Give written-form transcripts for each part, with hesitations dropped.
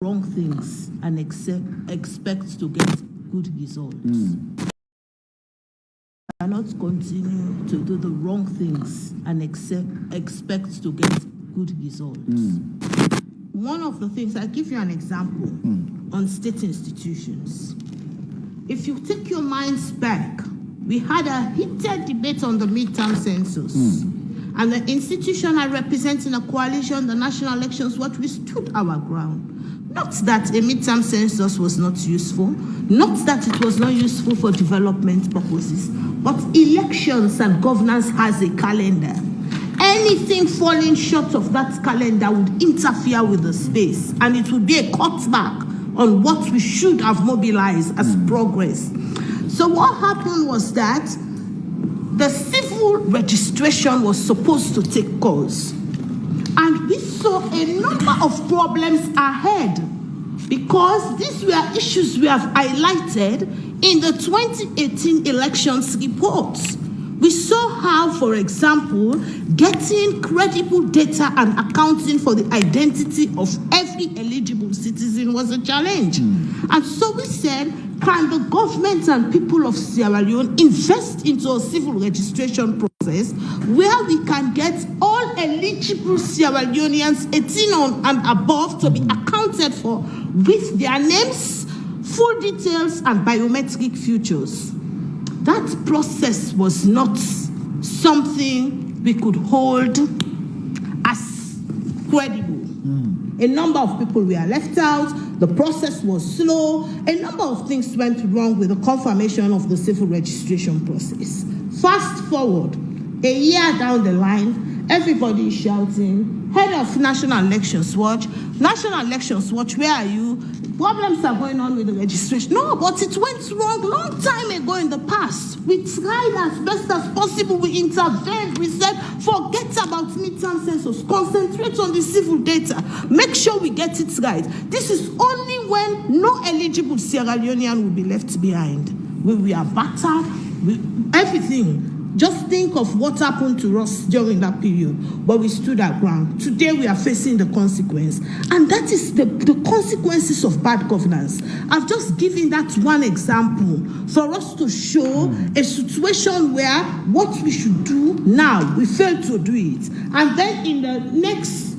wrong things and expect to get good results. Cannot continue to do the wrong things and expect to get good results. One of the things, I'll give you an example on state institutions. If you take your minds back, we had a heated debate on the midterm census. And the institution are representing a coalition, the national elections, what we stood our ground. Not that a midterm census was not useful, not that it was not useful for development purposes, but elections and governance has a calendar. Anything falling short of that calendar would interfere with the space, and it would be a cutback on what we should have mobilized as progress. So what happened was that the civil registration was supposed to take course. And we saw a number of problems ahead because these were issues we have highlighted in the 2018 elections reports. We saw how, for example, getting credible data and accounting for the identity of every eligible citizen was a challenge. And so we said, can the government and people of Sierra Leone invest into a civil registration process where we can get all eligible Sierra Leoneans 18 and above to be accounted for with their names, full details, and biometric features? That process was not something we could hold as credible. A number of people were left out, the process was slow, a number of things went wrong with the confirmation of the civil registration process. Fast forward, a year down the line, everybody is shouting, head of National Elections Watch, where are you? Problems are going on with the registration. No, but it went wrong long time ago in the past. We tried as best as possible, we intervened, we said, forget about midterm census, concentrate on the civil data, make sure we get it right. This is only when no eligible Sierra Leonean will be left behind. We are battered, everything. Just think of what happened to us during that period, but we stood our ground. Today we are facing the consequence, and that is the consequences of bad governance. I've just given that one example for us to show a situation where what we should do now, we failed to do it. And then in the next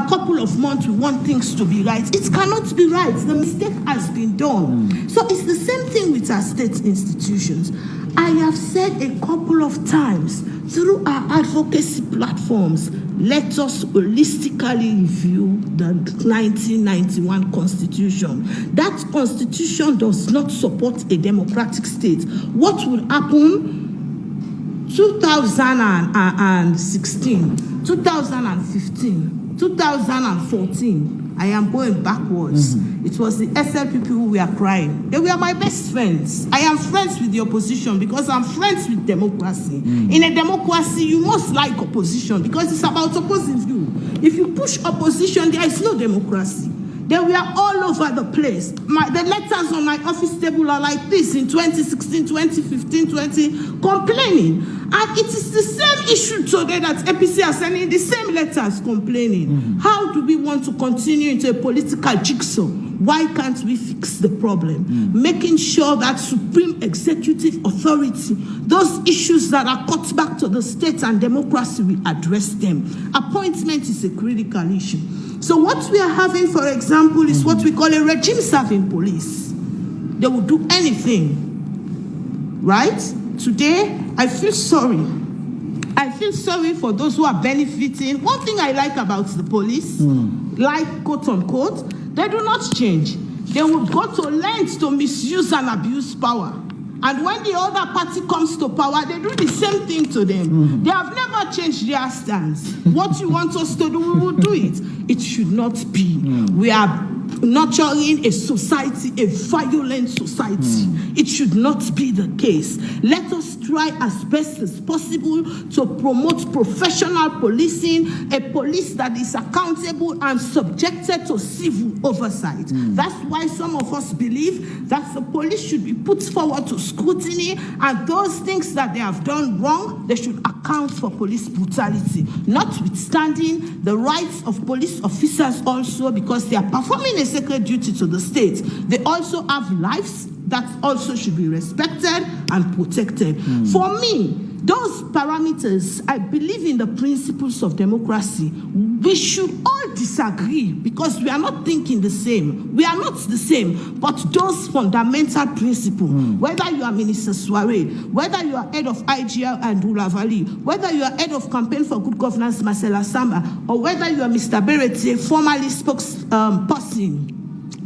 couple of months, we want things to be right. It cannot be right. The mistake has been done. So it's the same thing with our state institutions. I have said a couple of times through our advocacy platforms, let us holistically review the 1991 Constitution. That Constitution does not support a democratic state. What will happen 2016, 2015, 2014, I am going backwards. It was the SLPP who were crying. They were my best friends. I am friends with the opposition because I'm friends with democracy. In a democracy, you must like opposition because it's about opposing you. If you push opposition, there is no democracy. They were all over the place. The letters on my office table are like this in 2016, 2015, complaining. And it is the same issue today that APC are sending the same letters complaining. How do we want to continue into a political jigsaw? Why can't we fix the problem? Making sure that supreme executive authority, those issues that are cut back to the state and democracy, we address them. Appointment is a critical issue. So what we are having, for example, is what we call a regime-serving police. They will do anything, right? Today, I feel sorry. I feel sorry for those who are benefiting. One thing I like about the police, like quote unquote, they do not change. They will go to lengths to misuse and abuse power. And when the other party comes to power, they do the same thing to them. They have never changed their stance. What you want us to do, we will do it. It should not be. We are nurturing a society, a violent society. It should not be the case. Let us try as best as possible to promote professional policing, a police that is accountable and subjected to civil oversight. That's why some of us believe that the police should be put forward to scrutiny, and those things that they have done wrong, they should account for police brutality, notwithstanding the rights of police officers also, because they are performing a a sacred duty to the state, they also have lives that also should be respected and protected. For me, those parameters, I believe in the principles of democracy. We should all disagree because we are not thinking the same. We are not the same, but those fundamental principles, whether you are Minister Soiree, whether you are head of IGL and Rula Valley, whether you are head of campaign for good governance, Marcela Samba, or whether you are Mr. Berete, formerly spokesperson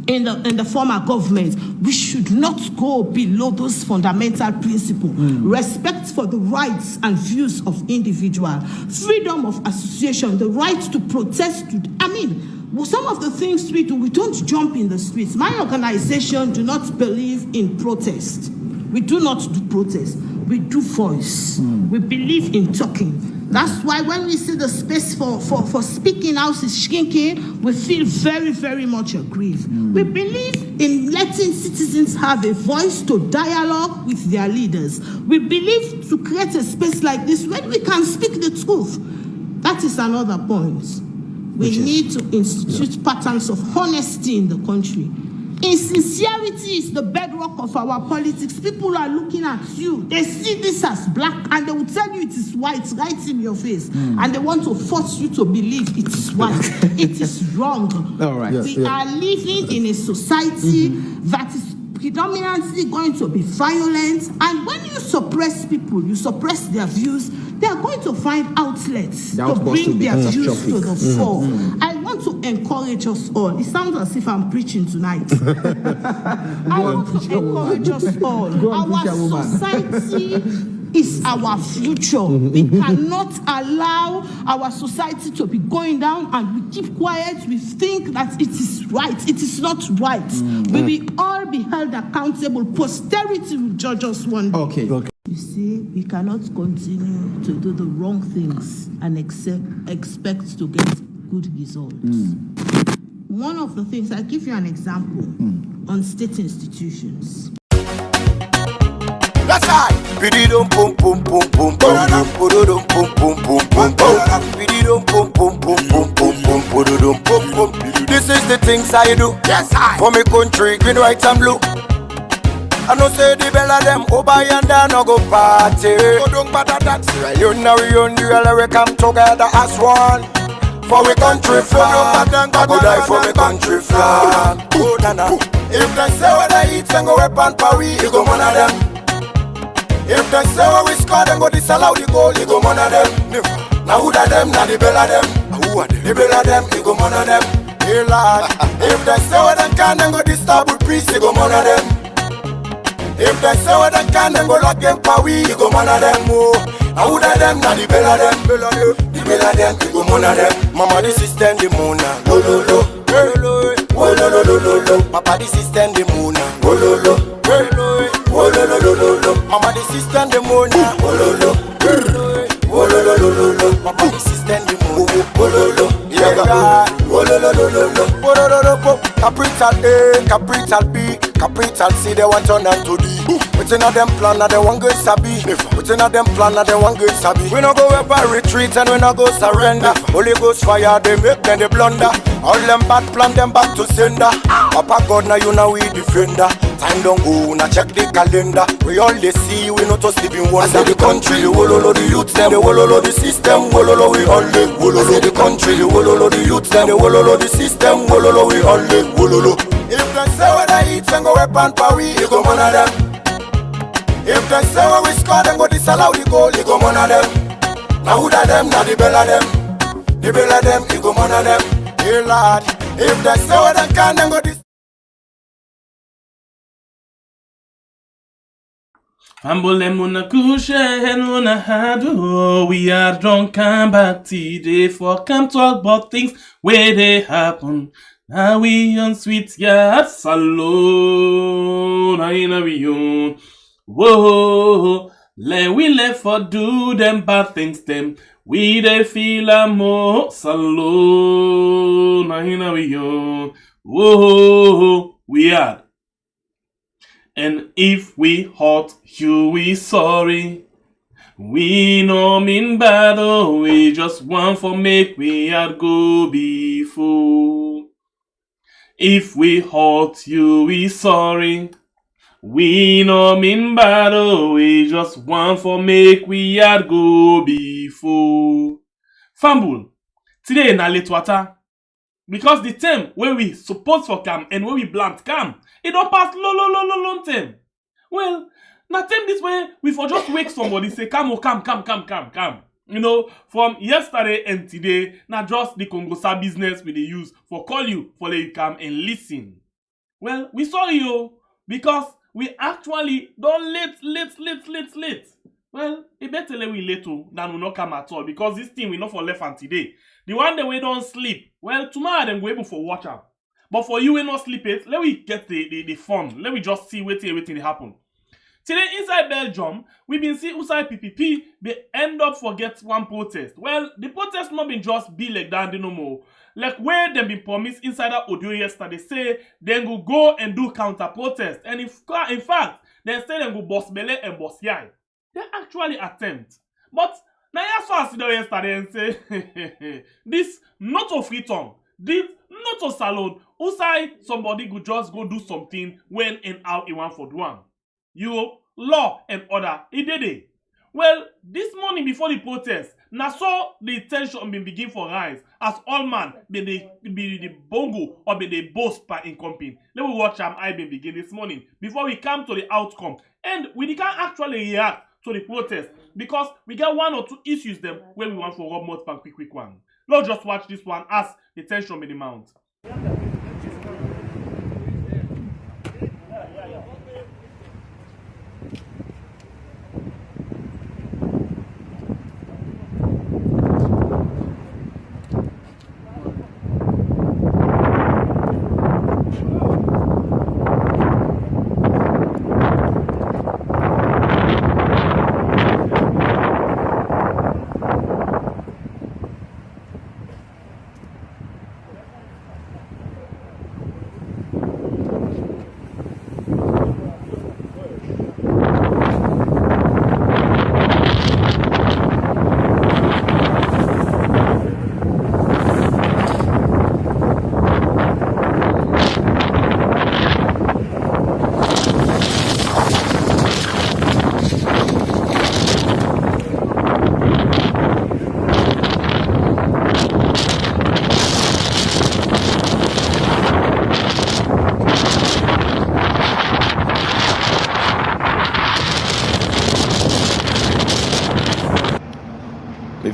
in the former government, we should not go below those fundamental principles. Respect for the rights and views of individuals, freedom of association, the right to protest. Some of the things we do, we don't jump in the streets. My organization do not believe in protest. We do not do protest. We do voice. We believe in talking. That's why when we see the space for speaking out is shrinking, we feel very, very much aggrieved. We believe in letting citizens have a voice to dialogue with their leaders. We believe to create a space like this when we can speak the truth. That is another point. We need to institute patterns of honesty in the country. Insincerity is the bedrock of our politics. People are looking at you. They see this as black and they will tell you it is white right in your face. And they want to force you to believe it is white. It is wrong. All right. We are living in a society that is predominantly going to be violent. And when you suppress people, you suppress their views, they are going to find outlets to bring their views to the fore. I want to encourage us all. It sounds as if I'm preaching tonight. I want to encourage us all. Our society is our future. We cannot allow our society to be going down and we keep quiet. We think that it is right. It is not right. We will all be held accountable. Posterity will judge us one day. Okay. You see, we cannot continue to do the wrong things and expect to get good results. One of the things, I'll give you an example on state institutions. That's right. Bididum pum pum pum pum pum pum pum pum pum pum pum. Bididum pum pum pum pum pum pum pum pum pum. This is the things I do. Yes, I. For me country, green, white and blue. I know say the bella them over yonder no go party. Go don't bother that. You know we come together as one. For we country flag. I go die for me country flag. Oh nana. If they say what I eat and go up and Paris, you go one of them. If they say what we score and go disallow the goal, you go one of them. Now who da them? Now the bella them. Who are they? The bella them, you go one of them. Hey lad. If they say what they can and go disturb with priest, you go one of them. If they say what they can and go lock them Paris, you go one of them. Oh, now who da them? Now the bella them. The bella them, you go one of them. Mama the system the moon, lo lo lo, lo lo lo lo lo. Papa the system the moon, lo lo lo, lo lo lo lo. Mama the system the moon, lo lo lo, lo lo lo. Papa the system the moon, lo lo lo. Yeah, lo lo lo lo. Capital A, capital B, capital C. They want turn and to D. Within a them plan, they want good sabi. Within a them plan, they want good sabi. We no go ever retreat and we no go surrender. Holy Ghost fire, they make them they blunder. All them bad plan, them back to sender. Papa God, now you know we defender. Time don't go, now check the calendar. We all they see, we not to sleep in wonder. I say the country, the wololo, the youth them, the wololo, the system, wololo, we all live. Wololo, I say the country, the wololo, the youth them, the wololo, the system, wololo, we all live. Wololo. If they say what I eat and go up and Paris, you go one of them. If they say what we score and go disallow the goal, you go one of them. Now who da them? Now the bella them. The bella them, you go one of them. Hey lad, if they say what they can and go dis. Ambolemuna kushe henuna hadu. We are drunk and back today for come talk about things where they happen. Now we on sweet yard salon. I know we on. Whoa, we left for do them bad things them. We they feel a more salon. I know we on. Whoa, we are. And if we hurt you, we sorry. We no mean bad, oh, we just want for make we had go before. If we hurt you, we sorry. We no mean bad, oh, we just want for make we had go before. Fumble. Today na late water. Because the term where we suppose for come and where we blunt come, it don't pass long term. Well, na term this way, we for just wake somebody say, come. You know, from yesterday and today, not just the Congosa business we they use for call you, for let you come and listen. Well, we sorry you, because we actually don't late. Well, it better let we late than we not come at all, because this thing we not for left and today. The one that we don't sleep, well, tomorrow then we able for watch out. But for you we not sleep it, let we get the fun. Let we just see everything happen. Today inside Belgium, we been see inside PPP, they end up forget one protest. Well, the protest not been just be like that no more. Like where they been promised inside that audio yesterday, say they go and do counter protest. And in fact, they say they go boss Bele and boss Yai. They actually attempt. But now you saw us yesterday and say, this not of return, this not of salon. Outside somebody could just go do something when and how he want for do one. Europe, law and order, he did it. Well, this morning before the protest, now so the tension been begin for rise as all man be the bongo or be the boss by in company. Let me watch I been begin this morning before we come to the outcome. And we can't actually react to the protest because we got one or two issues them where we want for rub mouth pan quick one. Let's just watch this one as the tension be the mount.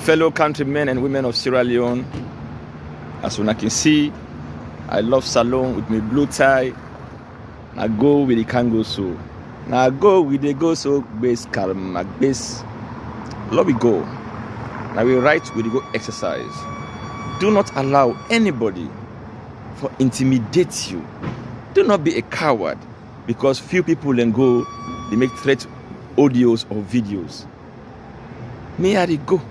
Fellow countrymen and women of Sierra Leone, as one can see, I love salon with my blue tie. I go with the kango so. Now I go with the go so base calm base. Love we go. Now we write with the go exercise. Do not allow anybody for intimidate you. Do not be a coward because few people then go, they make threat audios or videos. Me I go.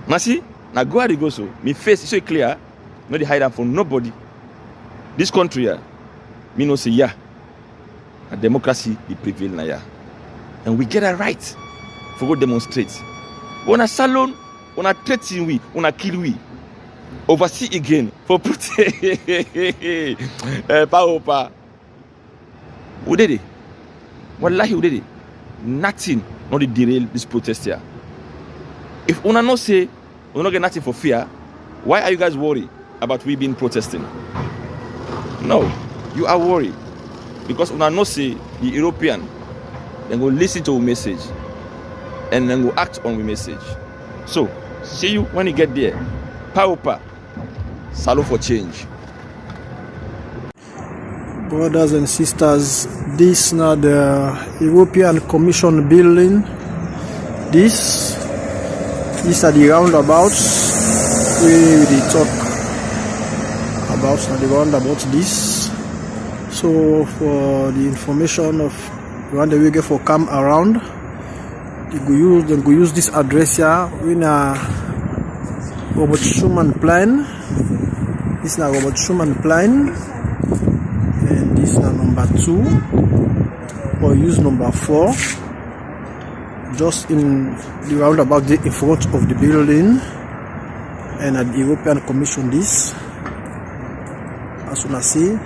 Now see, now go ahead go so. Me face is so clear, no dey hide am from nobody. This country, me no say yeah. A democracy dey prevail na yeah. And we get a right for go demonstrate. When a salon, when a threaten we, when a kill we. Oversee again for protest. Pa. Who did it? Wallahi who did it? Nothing not to derail this protest here. If una no say we not get nothing for fear, why are you guys worried about we being protesting? No, you are worried because una no say the European then go listen to our message and then go act on the message. So see you when you get there. Paupa, salute for change. Brothers and sisters, this now the European Commission building. These are the roundabouts we talk about the roundabout this. So for the information of when we get for come around, they go use this address here in a Robert Schumann plan. This is a Robert Schumann plan, and this is number 2, or use number 4. Just in the roundabout in front of the building, and at the European Commission this as una see.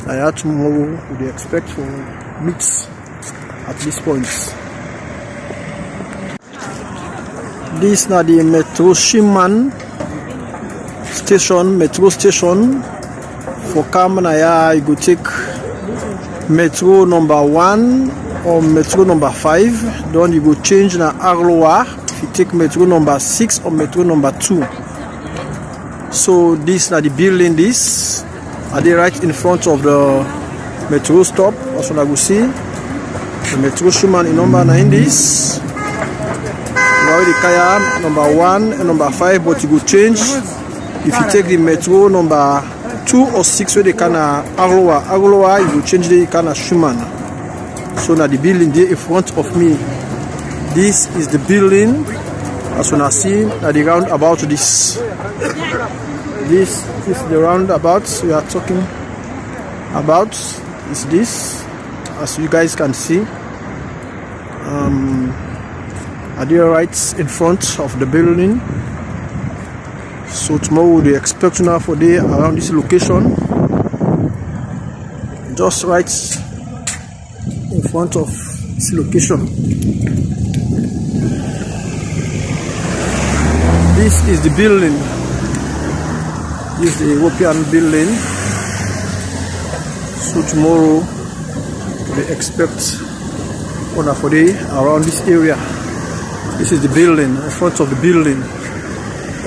I tomorrow we dey expect for mix at this point. This na the Metro Shiman station, metro station. For Kamanaya, you go take metro number 1 or metro number 5. Then you go change na Arloa. If you take metro number 6 or metro number 2. So this na the building. This are they right in front of the metro stop. As you see, the Metro Shiman in number 9. This now the Kaya number 1 and number 5, but you go change if you take the metro number 2 or 6 where they can Arloa, you go change the kind of Shiman. So now the building there in front of me. This is the building as you see at the roundabout. This is the roundabout we are talking about. Is this, as you guys can see, are they right in front of the building. So tomorrow they expect now for day around this location, just right in front of this location. This is the building. This is the European building. So tomorrow they expect order for day around this area. This is the building, in front of the building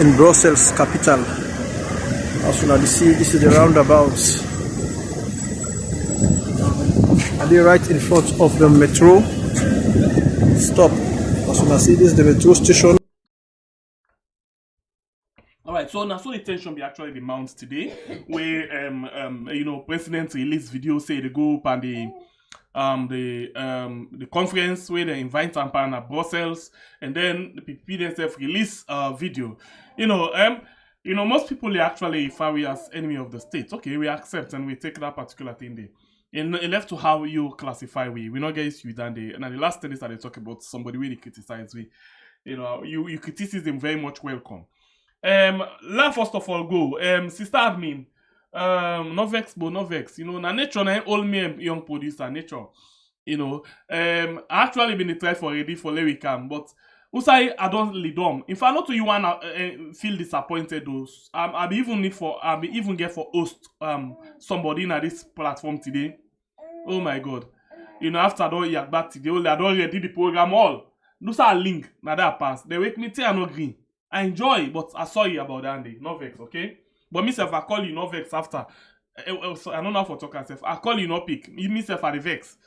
in Brussels capital. As you can see, this is the roundabout. And they right in front of the metro stop. As you can see, this is the metro station. Alright, so now so the tension be actually the mount today, where you know, President released video say they go up and the conference where they invite Tampan at Brussels, and then the PPP themselves release video. You know, most people they actually refer we as enemy of the state. Okay, we accept and we take that particular thing there. And it left to how you classify we not get used to it, and the last thing is that they talk about somebody really criticize we. You know, you criticism very much welcome. Let first of all go. Sister admin, no vex, but no vex. You know, na nature na all me young producer nature. You know, I actually been try for ready for let we can, but Usai I don't lead on. If I not to you wanna feel disappointed, those I be even get for host somebody in this platform today. Oh my God, you know, after all yak back today, I don't ready the program all. Those are link na that pass. They wake me tell I no green. I enjoy, but I saw you about that day. No vex, okay? But myself, I call you no vex after. I don't know how to talk myself. I call you no pick. Myself at the vex.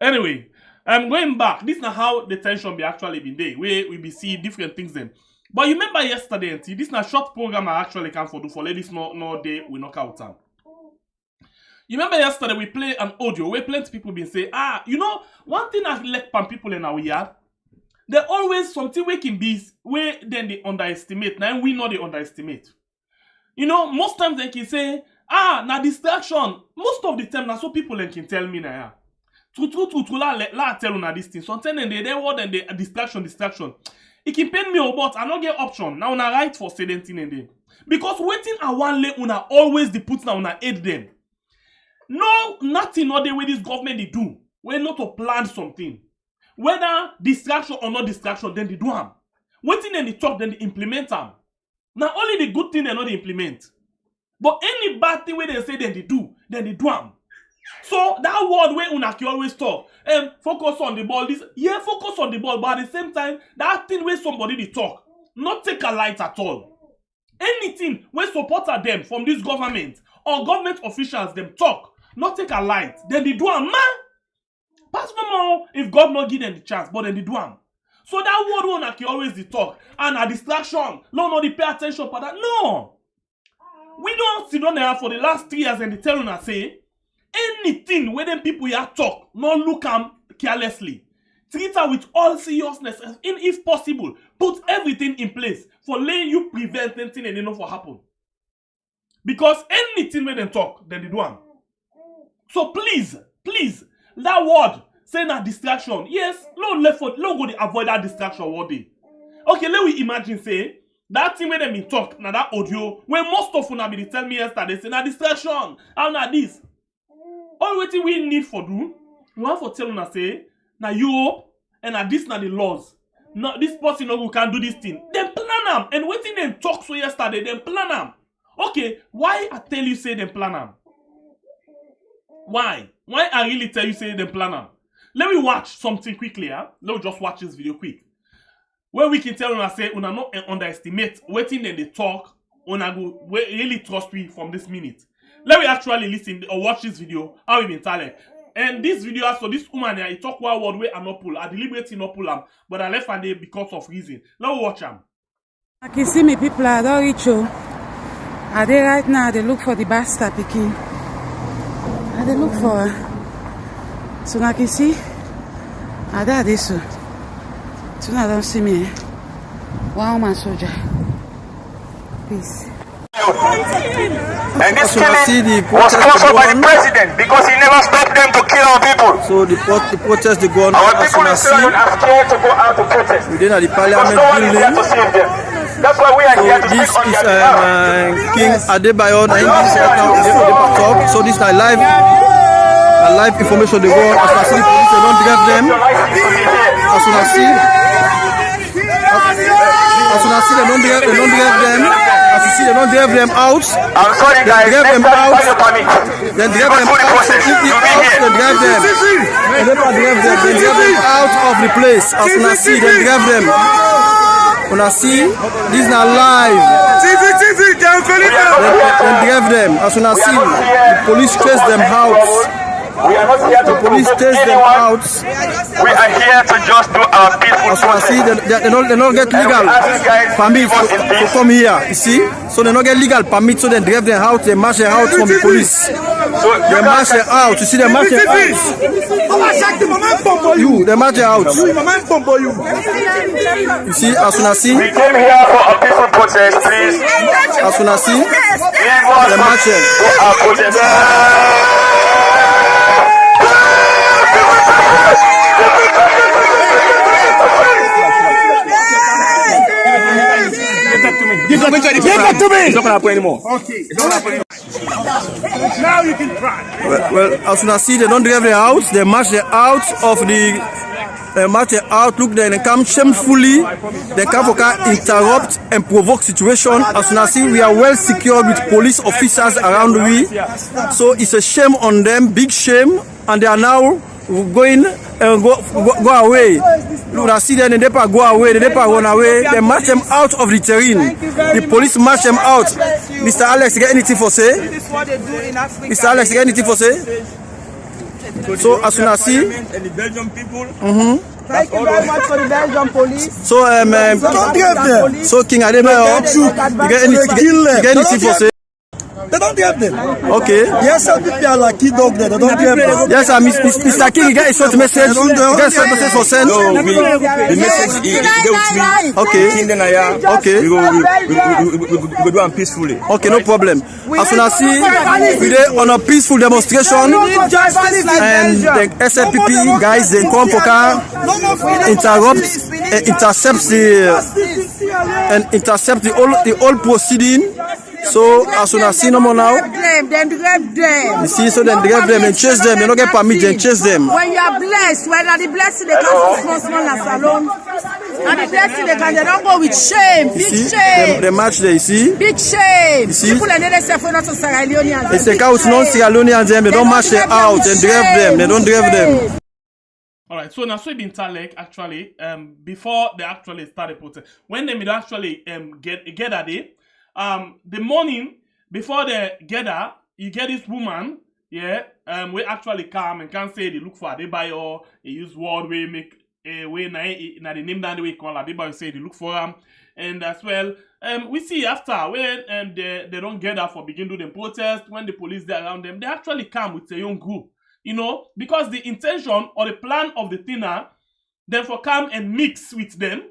Anyway, I'm going back. This is not how the tension be actually been there. Where we be see different things then. But you remember yesterday, this is not short program I actually can for do for ladies no day we knock out time. You remember yesterday we play an audio where plenty people been say, you know, one thing I let some people in our yard. There always something we can be where then they underestimate. Now we know they underestimate. You know, most times they can say, na distraction. Most of the time, na so people can tell me now. True, la tell you na this thing. Sometimes they word and they distraction. It can pain me about I not get option. Now una right for certain thing and then. Because waiting I want let una always the put now una aid them. No, nothing other way this government they do. We're not to plan something. Whether distraction or not distraction, then they do them. Waiting then they talk, then they implement them. Now only the good thing they not implement. But any bad thing where they say then they do them. So that word where Unaki always talk, focus on the ball. Focus on the ball, but at the same time, that thing where somebody they talk, not take a light at all. Anything where supporter them from this government or government officials them talk, not take a light, then they do them, man. Pass more if God not give them the chance, but then they do them. So that word Unaki always they talk, and a distraction, no, they pay attention for that. No. We don't sit down there for the last 3 years and they tell us say, anything where them people here talk, not look them carelessly. Treat her with all seriousness, and if possible, put everything in place for letting you prevent anything and enough for happen. Because anything where them talk, then they do them. So please, that word, say that distraction. Yes, no go to avoid that distraction one day. Okay, let we imagine say, That thing when them in talk, now that audio, when most of una be tell me yesterday, say na distraction, how na this. All wetin we need for do, we want for tell una say, na you and na this na the laws. No, this person who can do this thing. Them plan am, and wetin them talk so yesterday, them plan am. Okay, why I tell you say them plan am? Why? Why I really tell you say them plan am? Let me watch something quickly, huh? Let me just watch this video quick. Where we can tell una say una not underestimate waiting then they talk, una go really trust we from this minute. Let me actually listen or watch this video how we been talent. And this video, so this woman here, he talk one word way I not pull. I deliberately not pull am, but I left and there because of reason. Let me watch am. I can see me people are don't reach you. Are they right now? They look for the bastard picking. Are they look for her? So now I can see. Are they this so? So now I don't see me. One woman soldier. Peace. And this killing was sponsored by the president because he never stopped them to kill our people. So the protest they go on Our people in Sierra Leone are scared to go out to protest. within the Because parliament no one is there to building. save them. That's why we are here to This speak on is their behalf. King Adebayo na English right now they talk. So this is a live information they go on. As I see the police they don't drive them. As soon as see they don't drive them. As you see they don't drive them out. I'm sorry guys, They drive them next time out. find your permit. Then drive them Fully out. So processed. if the You'll be out, here. they drive them. They don't drive them. They drive them out of the place. As soon as see they drive them. When I see this is not live. Then drive them. As soon as see the police chase them out. We are not here to Police provoke chase them anyone. out. We are here to just do our peaceful As soon as see protest. they don't get legal permit to come here. You see, so they don't get legal permit. So they drive them out. They march them out from the police. So They march them out. You see, they march them out. You, they march them out. You see, as soon as see, we came here for a peaceful protest, please. as soon as see, Leave us they march them. for our protest. Give that to me. It's not gonna happen anymore. Now you can try. Well, as soon as see, they don't drive them out. They march them out of the. They march them out. Look, they come shamefully. They come for interrupt and provoke situation. As soon as see, we are well secured with police officers around we. So it's a shame on them, big shame, and they are now going and go away. Look, I see them, they never go away, they never run away. They march them out of the terrain. The police march them out. Mr. Alex, you got anything for say? This is what they do in Africa. Mr. Alex, you got anything for say? So as soon as see, Thank you very much for the Belgian police. so so King Adebayo, you got anything for say? They don't get them. Okay. Yes, some people are like kid dog there. They don't get them. Yes, sir, Mr. King, you got a short message. You got a short message for send. The message is go with me. Okay. King then I am. Okay. We go do it peacefully. Okay, no problem. As soon as see, we dey on a peaceful demonstration, and the SLPP guys they come for car, intercept the whole proceeding. So as soon as see no more now, Then grab them. you see, so then drive them and chase them. They don't get permit, then chase them. When you are blessed, when are the blessing, they can't small as alone. And the blessing, they don't go with shame. Big See, shame. they match there. You see, Big shame. see? People are not for not to Sierra Leoneans. it's a out non-Sierra Leoneans them. They don't match them out and drive them. They don't drive them. Alright, so now so been Talek actually before they actually started protest. When they would actually get at it, the morning before they gather, you get this woman, yeah, we actually come and can say they look for Adebayo, they use word we make way na the name that they call Adebayo say they look for him, and as well we see after when they don't gather for begin do the protest, when the police there around them, they actually come with a young group, you know, because the intention or the plan of the thinner, then for come and mix with them.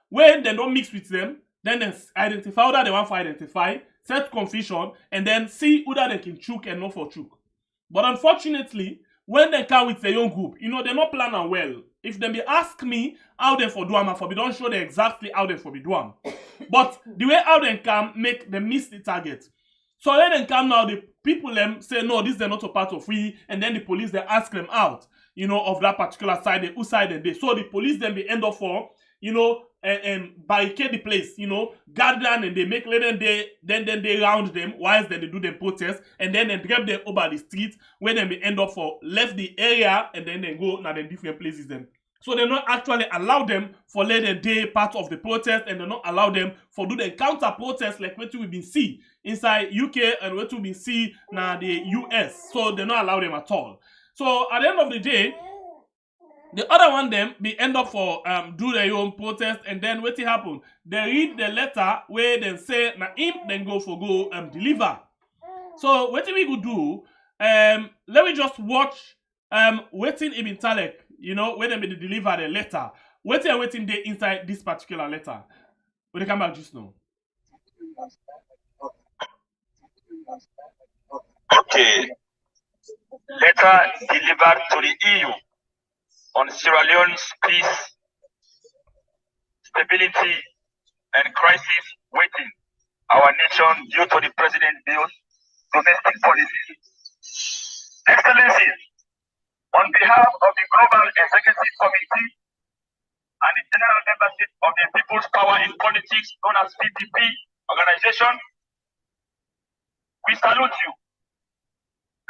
When they don't mix with them, then they identify whether they want to identify, set confusion, and then see whether they can choke and not for choke. But unfortunately, when they come with a young group, you know, they're not planning well. if them be ask me how them for do am, for be don't show them exactly how them for be do am. But the way how them can make them miss the target. So let them come now, the people them say no, this is not a part of we, and then the police they ask them out, you know, of that particular side, whose side and they. So the police then be end up for, you know, barricade the place, you know, guard them and they make then they round them whilst then they do them protest and then they grab them over the street where then they end up for left the area and then they go now the different places them. So they not actually allow them for let them day part of the protest and they not allow them for do the counter protest like what we've been see inside UK and what we've been see now the US. So they not allow them at all. So at the end of the day, the other one them be end up for do their own protest and then what happen? They read the letter where they say na him then go deliver. So what we could do? Let me just watch Wetin Ibn Talek, you know, when they deliver the letter. Wetin they inside this particular letter. When they come back just now. Okay. Letter delivered to the EU on Sierra Leone's peace, stability, and crisis waiting our nation due to the President Bill's domestic policy. Excellencies, on behalf of the Global Executive Committee and the General Membership of the People's Power in Politics, known as PPP organization, we salute you.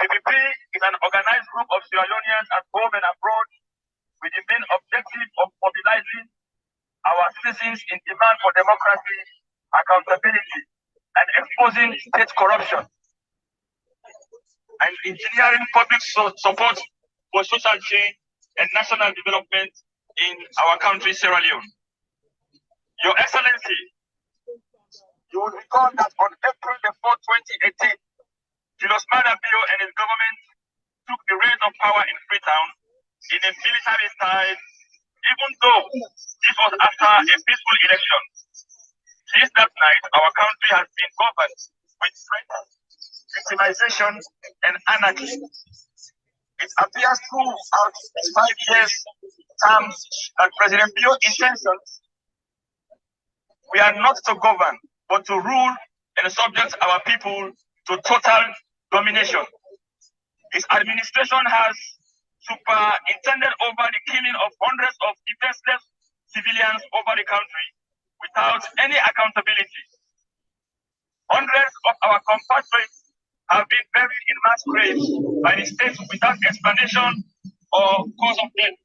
PPP is an organized group of Sierra Leoneans at home and abroad with the main objective of mobilizing our citizens in demand for democracy, accountability, and exposing state corruption, and engineering public support for social change and national development in our country, Sierra Leone. Your Excellency, you will recall that on April the 4th, 2018, Julius Maada and his government took the reins of power in Freetown in a military style, even though this was after a peaceful election. Since that night, our country has been governed with threat, victimization, and anarchy. It appears throughout 5 years terms that President Bio's intentions we are not to govern, but to rule and subject our people to total domination. His administration has superintended over the killing of hundreds of defenseless civilians over the country without any accountability. Hundreds of our compatriots have been buried in mass graves by the state without explanation or cause of death.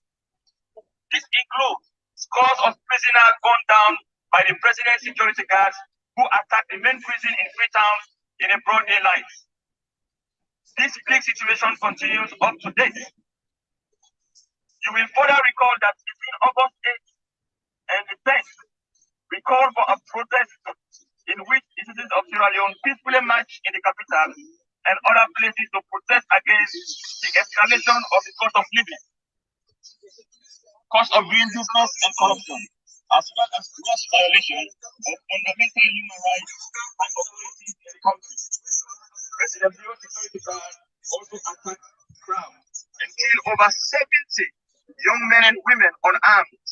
This includes scores of prisoners gunned down by the president's security guards who attacked the main prison in Freetown in a broad daylight. This bleak situation continues up to date. You will further recall that between August 8th and the 10th, we called for a protest in which citizens of Sierra Leone peacefully marched in the capital and other places to protest against the escalation of the cost of living, cost of doing business and corruption, as well as gross violations of fundamental human rights and authorities in the country. President Bio's security guard also attacked crowds and killed over 70 young men and women unarmed,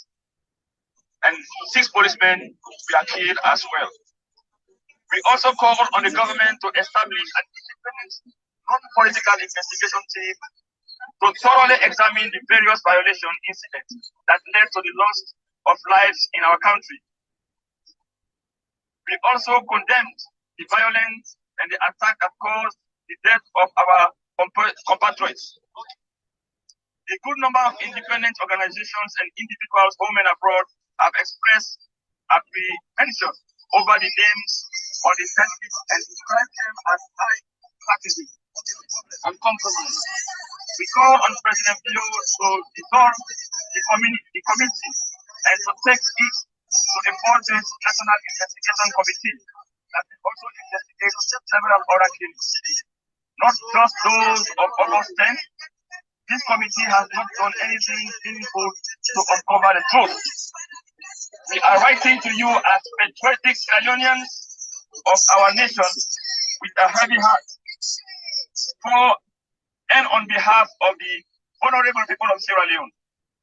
and 6 policemen were killed as well. We also called on the government to establish an independent, non-political investigation team to thoroughly examine the various violation incidents that led to the loss of lives in our country. We also condemned the violence and the attack that caused the death of our compatriots. A good number of independent organizations and individuals, home and abroad, have expressed apprehension over the names of the sensitive and described them as high practices and compromise. We call on President Bio to dissolve the committee and to take it to a National Investigation Committee that will also investigate several other cases, not just those of August 10th. This committee has not done anything meaningful to uncover the truth. We are writing to you as patriotic Sierra Leoneans of our nation with a heavy heart for and on behalf of the honorable people of Sierra Leone.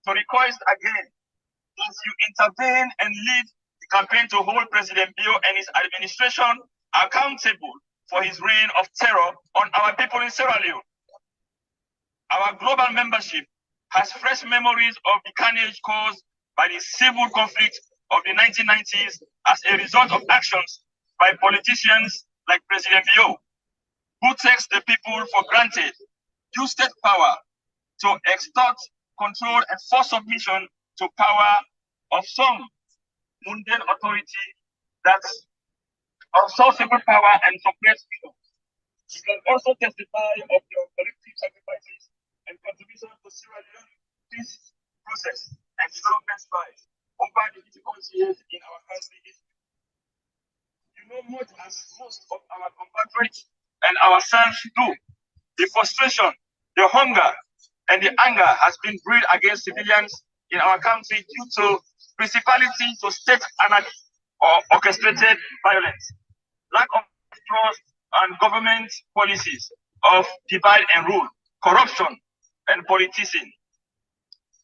to request again is you intervene and lead the campaign to hold President Bio and his administration accountable for his reign of terror on our people in Sierra Leone. Our global membership has fresh memories of the carnage caused by the civil conflict of the 1990s as a result of actions by politicians like President Bio, who takes the people for granted, use state power to extort, control, and force submission to power of some mundane authority that's of so simple power and suppress freedom. You can also testify of your collective sacrifices and contribution to Sierra Leone peace process and development strides over the difficult years in our country history. You know much as most of our compatriots and ourselves do. The frustration, the hunger, and the anger has been brewed against civilians in our country due to principality to state anarchy or orchestrated violence, lack of trust and government policies of divide and rule, corruption, and politicking.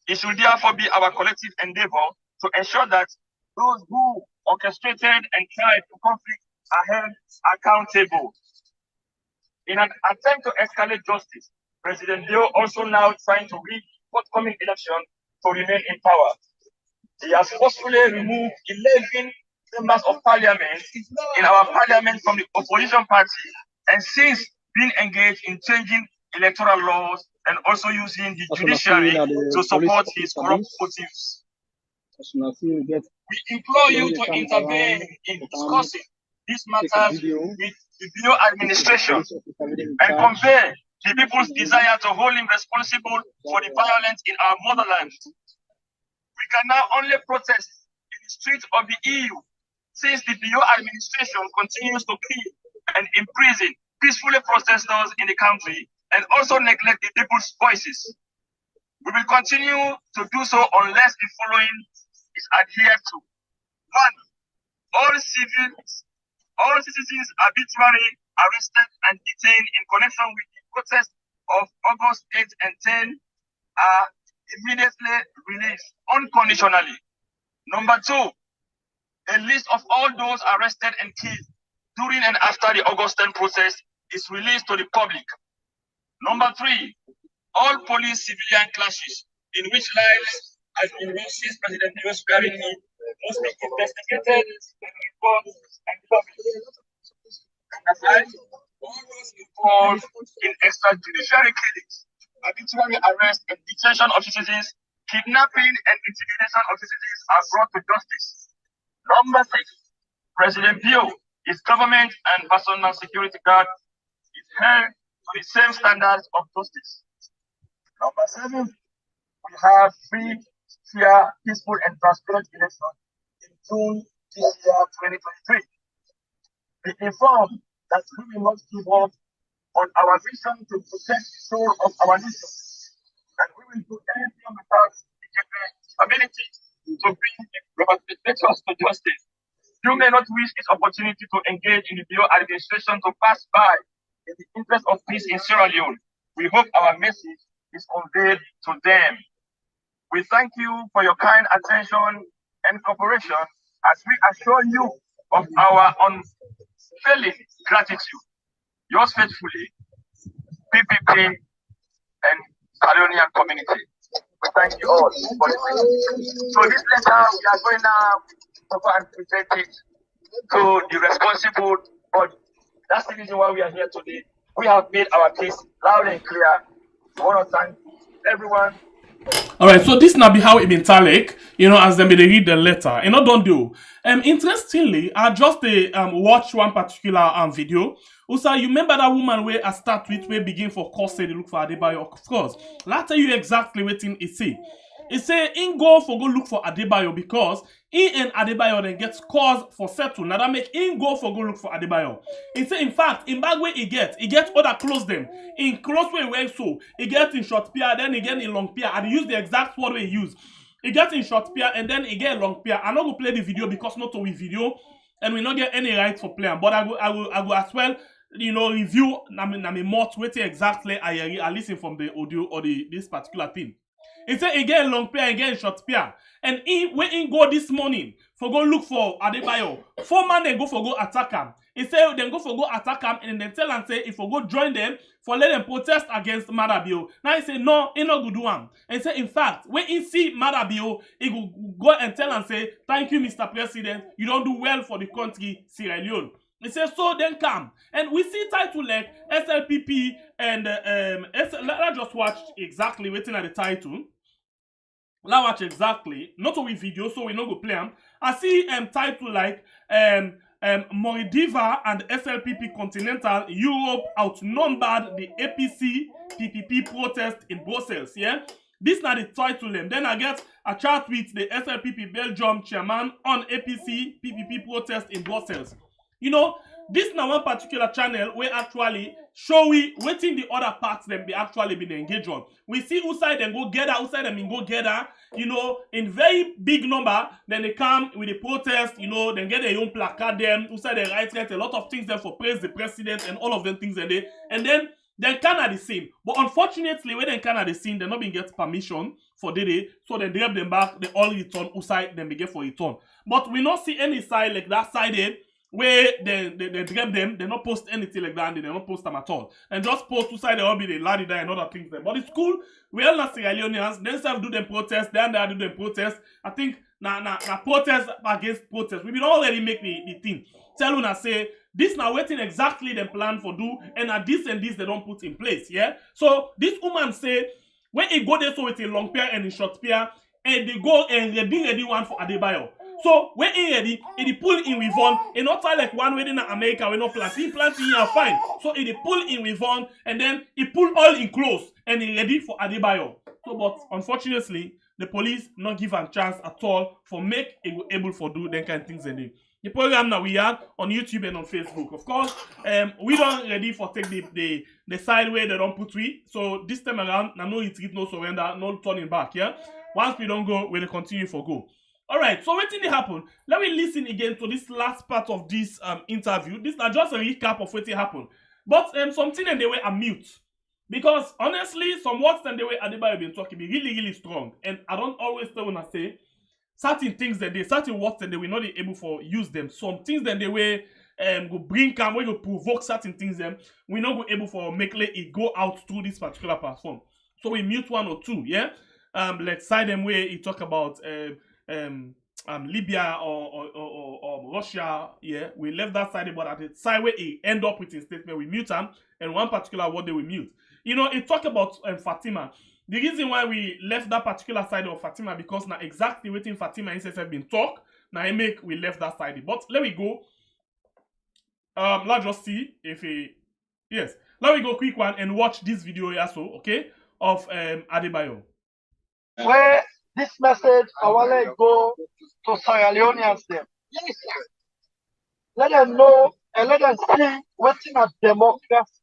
It should therefore be our collective endeavor to ensure that those who orchestrated and tried to conflict are held accountable. In an attempt to escalate justice, President Bio also now trying to rig forthcoming election to remain in power. He has forcefully removed 11 members of parliament in our parliament from the opposition party and since been engaged in changing electoral laws and also using the judiciary to support his corrupt motives. We implore you to intervene in discussing these matters with the Bio administration and convey the people's desire to hold him responsible for the violence in our motherland. We can now only protest in the streets of the EU since the Bio administration continues to kill and imprison peacefully protesters in the country and also neglect the people's voices. We will continue to do so unless the following is adhered to. 1. All citizens arbitrarily arrested and detained in connection with the protest of August 8 and 10 are immediately released unconditionally. Number 2, a list of all those arrested and killed during and after the August 10 protest is released to the public. Number 3, all police-civilian clashes in which lives have been lost since President Bio's sparingly must be investigated and reported and published. Number 5, all those involved in extrajudicial killings, arbitrary arrest and detention of citizens, kidnapping and intimidation of citizens are brought to justice. Number 6, President Bio, his government and personal security guard is held to the same standards of justice. Number 7, we have free, fair, peaceful, and transparent elections in June this year, 2023. Be informed that we will not give up on our vision to protect the soul of our nation, and we will do anything without the ability to bring the perpetrators to justice. You may not wish this opportunity to engage in the Bio administration to pass by in the interest of peace in Sierra Leone. We hope our message is conveyed to them. We thank you for your kind attention and cooperation as we assure you of our unfailing gratitude. Yours faithfully, PPP and Sja community. We thank you all for listening. So this letter, we are going now to go and present it to the responsible body. That's the reason why we are here today. We have made our case loud and clear. We want to thank everyone. Alright, so this now be how it been talik, as they read the letter. Don't do. Interestingly, I just watch one particular video. Also, you remember that woman where I start with where begin for course say they look for Adebayo? Of course. I'll tell you exactly what it say. It say in go look for Adebayo because he and Adebayo then gets cause for settle. Now that make in go look for Adebayo. It say in fact in bad way he get other close them. In close way where so he get in short pier, then he get in long pier. And he use the exact word we use. He get in short pier and then he get long pier. I'm not gonna play the video because not to with video and we not get any right for playing. But I will as well review na me more to exactly I listen from the audio or this particular thing. He said he get a long pair, he get a short pair. And when he go this morning for go look for Adebayo, 4 man they go for go attack him. He said then go for go attack him and then tell and say if we go join them for let them protest against Maada bill. Now he say no, he not go do one. And he say in fact when he see Maada bill, he go and tell and say thank you Mr. President, you don't do well for the country Sierra Leone. He says so then come and we see title like SLPP and let's just watch exactly waiting at the title. Let's watch exactly not only video so we not go play them. I see title like Moridiva and SLPP Continental Europe outnumbered the APC PPP protest in Brussels. Yeah, this not the title them. Then I get a chat with the SLPP Belgium chairman on APC PPP protest in Brussels. You know, this now one particular channel where actually show we waiting the other parts them be actually been engaged on. We see who side them go gather, who side them go gather, you know, in very big number. Then they come with the protest, you know, then get their own placard them, who side they write a lot of things there for praise the president and all of them things and then Canada the same. But unfortunately, when they Canada the same, they not been get permission for day, so they grab them back, they all return who side them be get for return. But we not see any side like that side where they grab them, they not post anything like that, and they don't post them at all. And just post to side they all be the laddie and other things there. But it's cool. We all not Sierra Leoneans, then self do them protest, then they do them protest. I think na protest against protest. We been already make the thing. Tell una say this now waiting exactly the plan for do, and at this and this they don't put in place. Yeah. So this woman say when he go there so with a long pair and a short pair, and they go and ready one for Adebayo. So when he ready, he pull in with one, and not like one wedding in America we no plant. He plant in here fine. So he pull in with one, and then he pull all in close, and he ready for Adebayo. So but unfortunately, the police not give a chance at all for make it able for do them kind of things and the program now we have on YouTube and on Facebook. Of course, we don't ready for take the side way they don't put we. So this time around, now no retreat, no surrender, no turning back. Yeah. Once we don't go, we'll continue for go. Alright, so what did happen? Let me listen again to this last part of this interview. This is just a recap of what happened. But something and they were a mute. Because honestly, some words and the way Adebayo been talking be really, really strong. And I don't always tell when I say certain things that they, certain words that they will not be able to use them. Some things that they will go bring come, we go provoke certain things them. We not go able to make it go out through this particular platform. So we mute one or two, yeah? Let's side them where he talk about Libya or Russia, yeah, we left that side, but at the side where he end up with his statement, we mute him, and one particular word they will mute. You know, it talk about Fatima. The reason why we left that particular side of Fatima because now exactly waiting Fatima and have been talk, now I make we left that side. But let me go. Let's just see if he yes. Let me go quick one and watch this video also, okay, of Adebayo. Where this message, I want to go to Sierra Leoneans them. Let them know and let them see what's in a democracy.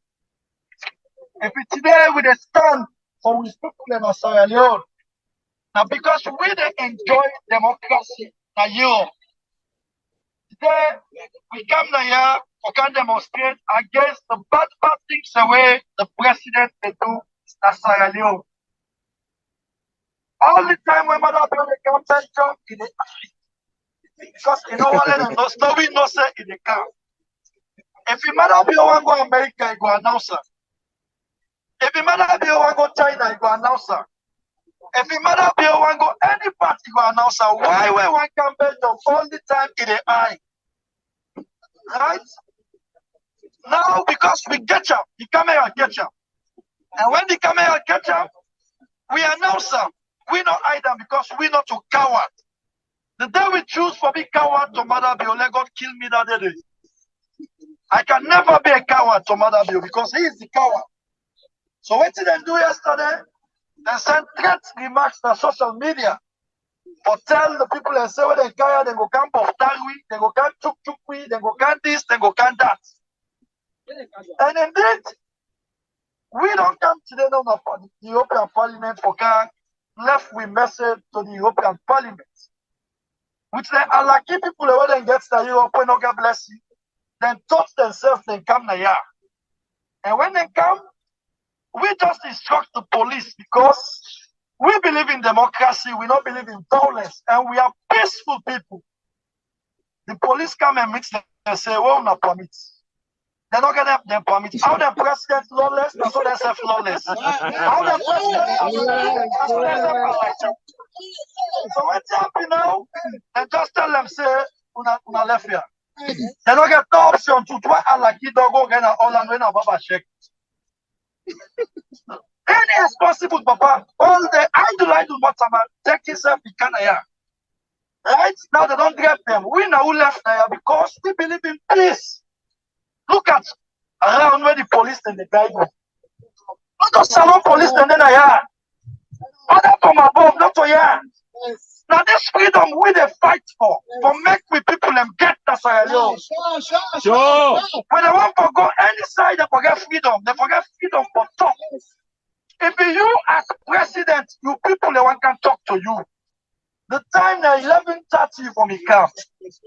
If today we stand for we people in Sierra Leone, now because we they enjoy democracy in Europe. Today we come here we can demonstrate against the bad things the way the president they do in Sierra Leone. All the time when Maada build a campaign job in the because you know what let them know we no say in the car. If you Maada build one go America, you go announce her. If you Maada build one go China, you go announce her. If you Maada build one go any part, you go announce her. Why we one campaign job all the time in the eye? Right? Now because we get up, the camera catch up. And when the camera catch up, we announce them. We not hide them because we not to coward. The day we choose for be coward to Maada Bio, let God kill me that day. I can never be a coward to Maada Bio because he is the coward. So what did they do yesterday? They sent threat remarks on social media. But tell the people and say when they carry, they go camp of Tarwi, they go camp Chukwi, they go camp this, they go camp that. And indeed, we don't come today now for the European Parliament for car left with message to the European Parliament. Which they are lucky people when they get to Europe when no get blessing, then touch themselves, then come here. And when they come, we just instruct the police because We believe in democracy. We don't believe in violence, and we are peaceful people. The police come and mix them and say, "Well, not permit." They don't get them permit. How the president lawless? That's what they say flawless. How the president? That's what they say election. So what's happening now? They just tell them say, "Una left here." They don't get no option to try and like you don't go get all and when a baba check. Any is possible, Papa. All the idle, but I'm take yourself in Canada. Right now, they don't get them. We now left there because we believe in peace. Look at around where the police and the guy go. Not the salon police and then I are. Other from above, not to here. Now this freedom we they fight for make we people them get the Sierra. Sure. When they want to go any side, they forget freedom. They forget freedom for talk. If you as president, you people they want can talk to you. The time now 11:30 for me come.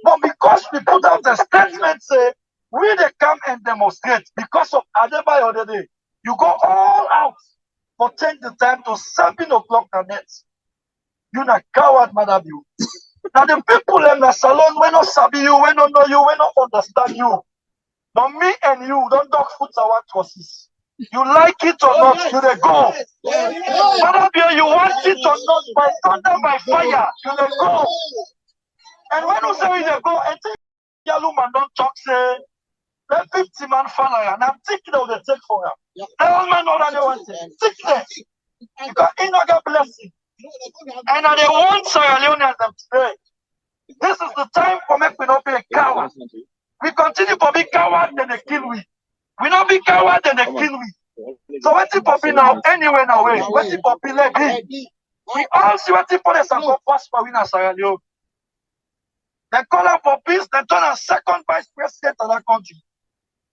But because we put out a statement say we they come and demonstrate because of Adebayo the day, you go all out for take the time to 7 o'clock the next. You not coward, madam you. Now the people in the salon we not sabi you, we don't know you, we don't understand you. But me and you don't talk foot our crosses. You like it or not, you they go. Madam you want it or not, by thunder, by fire, you they go. And when you say they go, I think yellow man don't talk say let 50 man follow and I'm thinking of the take for her. All man know that they want it. Take that. Because he not get blessing. And now they want Sierra Leoneans them today. This is the time for me we not be a coward. We continue to be coward, then they kill we. We not be coward, then they kill we. So what's it popping now? Anyway, now way. What's it popping like this? We all see what it for us and go prosper in Sierra Leone. They call up for peace, they turn a second vice president of that country.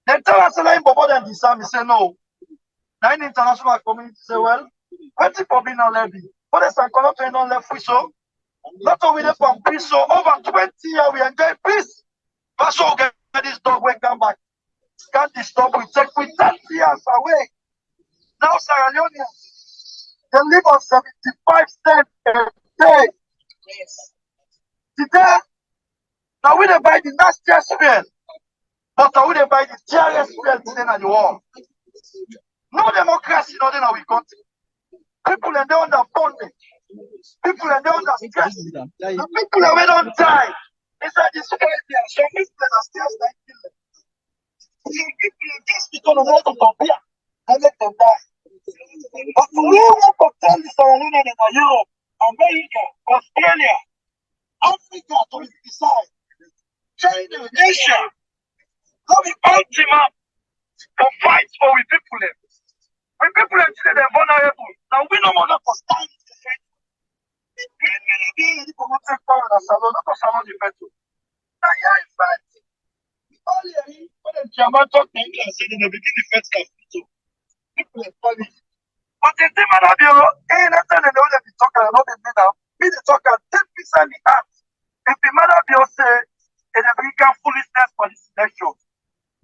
They tell us that Bobo and disarm. He say no. Now in the international community say, well, what's it popping now levy? For us and come up to non left we so. Not only from peace, so over 20 years we enjoy peace. But so get this dog when come back. Can't disturb we take with 30 years away. Now Sierra Leoneans, they live on 75 cents a day. Yes. Today, now we they buy the nastiest fuel, but now we they buy the dearest fuel today in the world. No democracy, not in our country. People and they under bondage. People and they under stress. The people that we don't die. Inside this area, some people are still killing. Some people just because of what to compare and let them die. But we want to tell the Sierra Leoneans in Europe, America, Australia, Africa to decide. China, Asia, how we ultimate to fight for we people. When people are today, they're vulnerable. Now we no more for stand to fight. We come take power in the salon, not to salon the petrol. Now yeah, in fact, all here, when the German talk to English, say they begin the first capital. People are funny. But the thing about you, ain't nothing they know that we talk and not be now. We the talk and 10% the act. If the matter be say, and they bring foolishness for this election.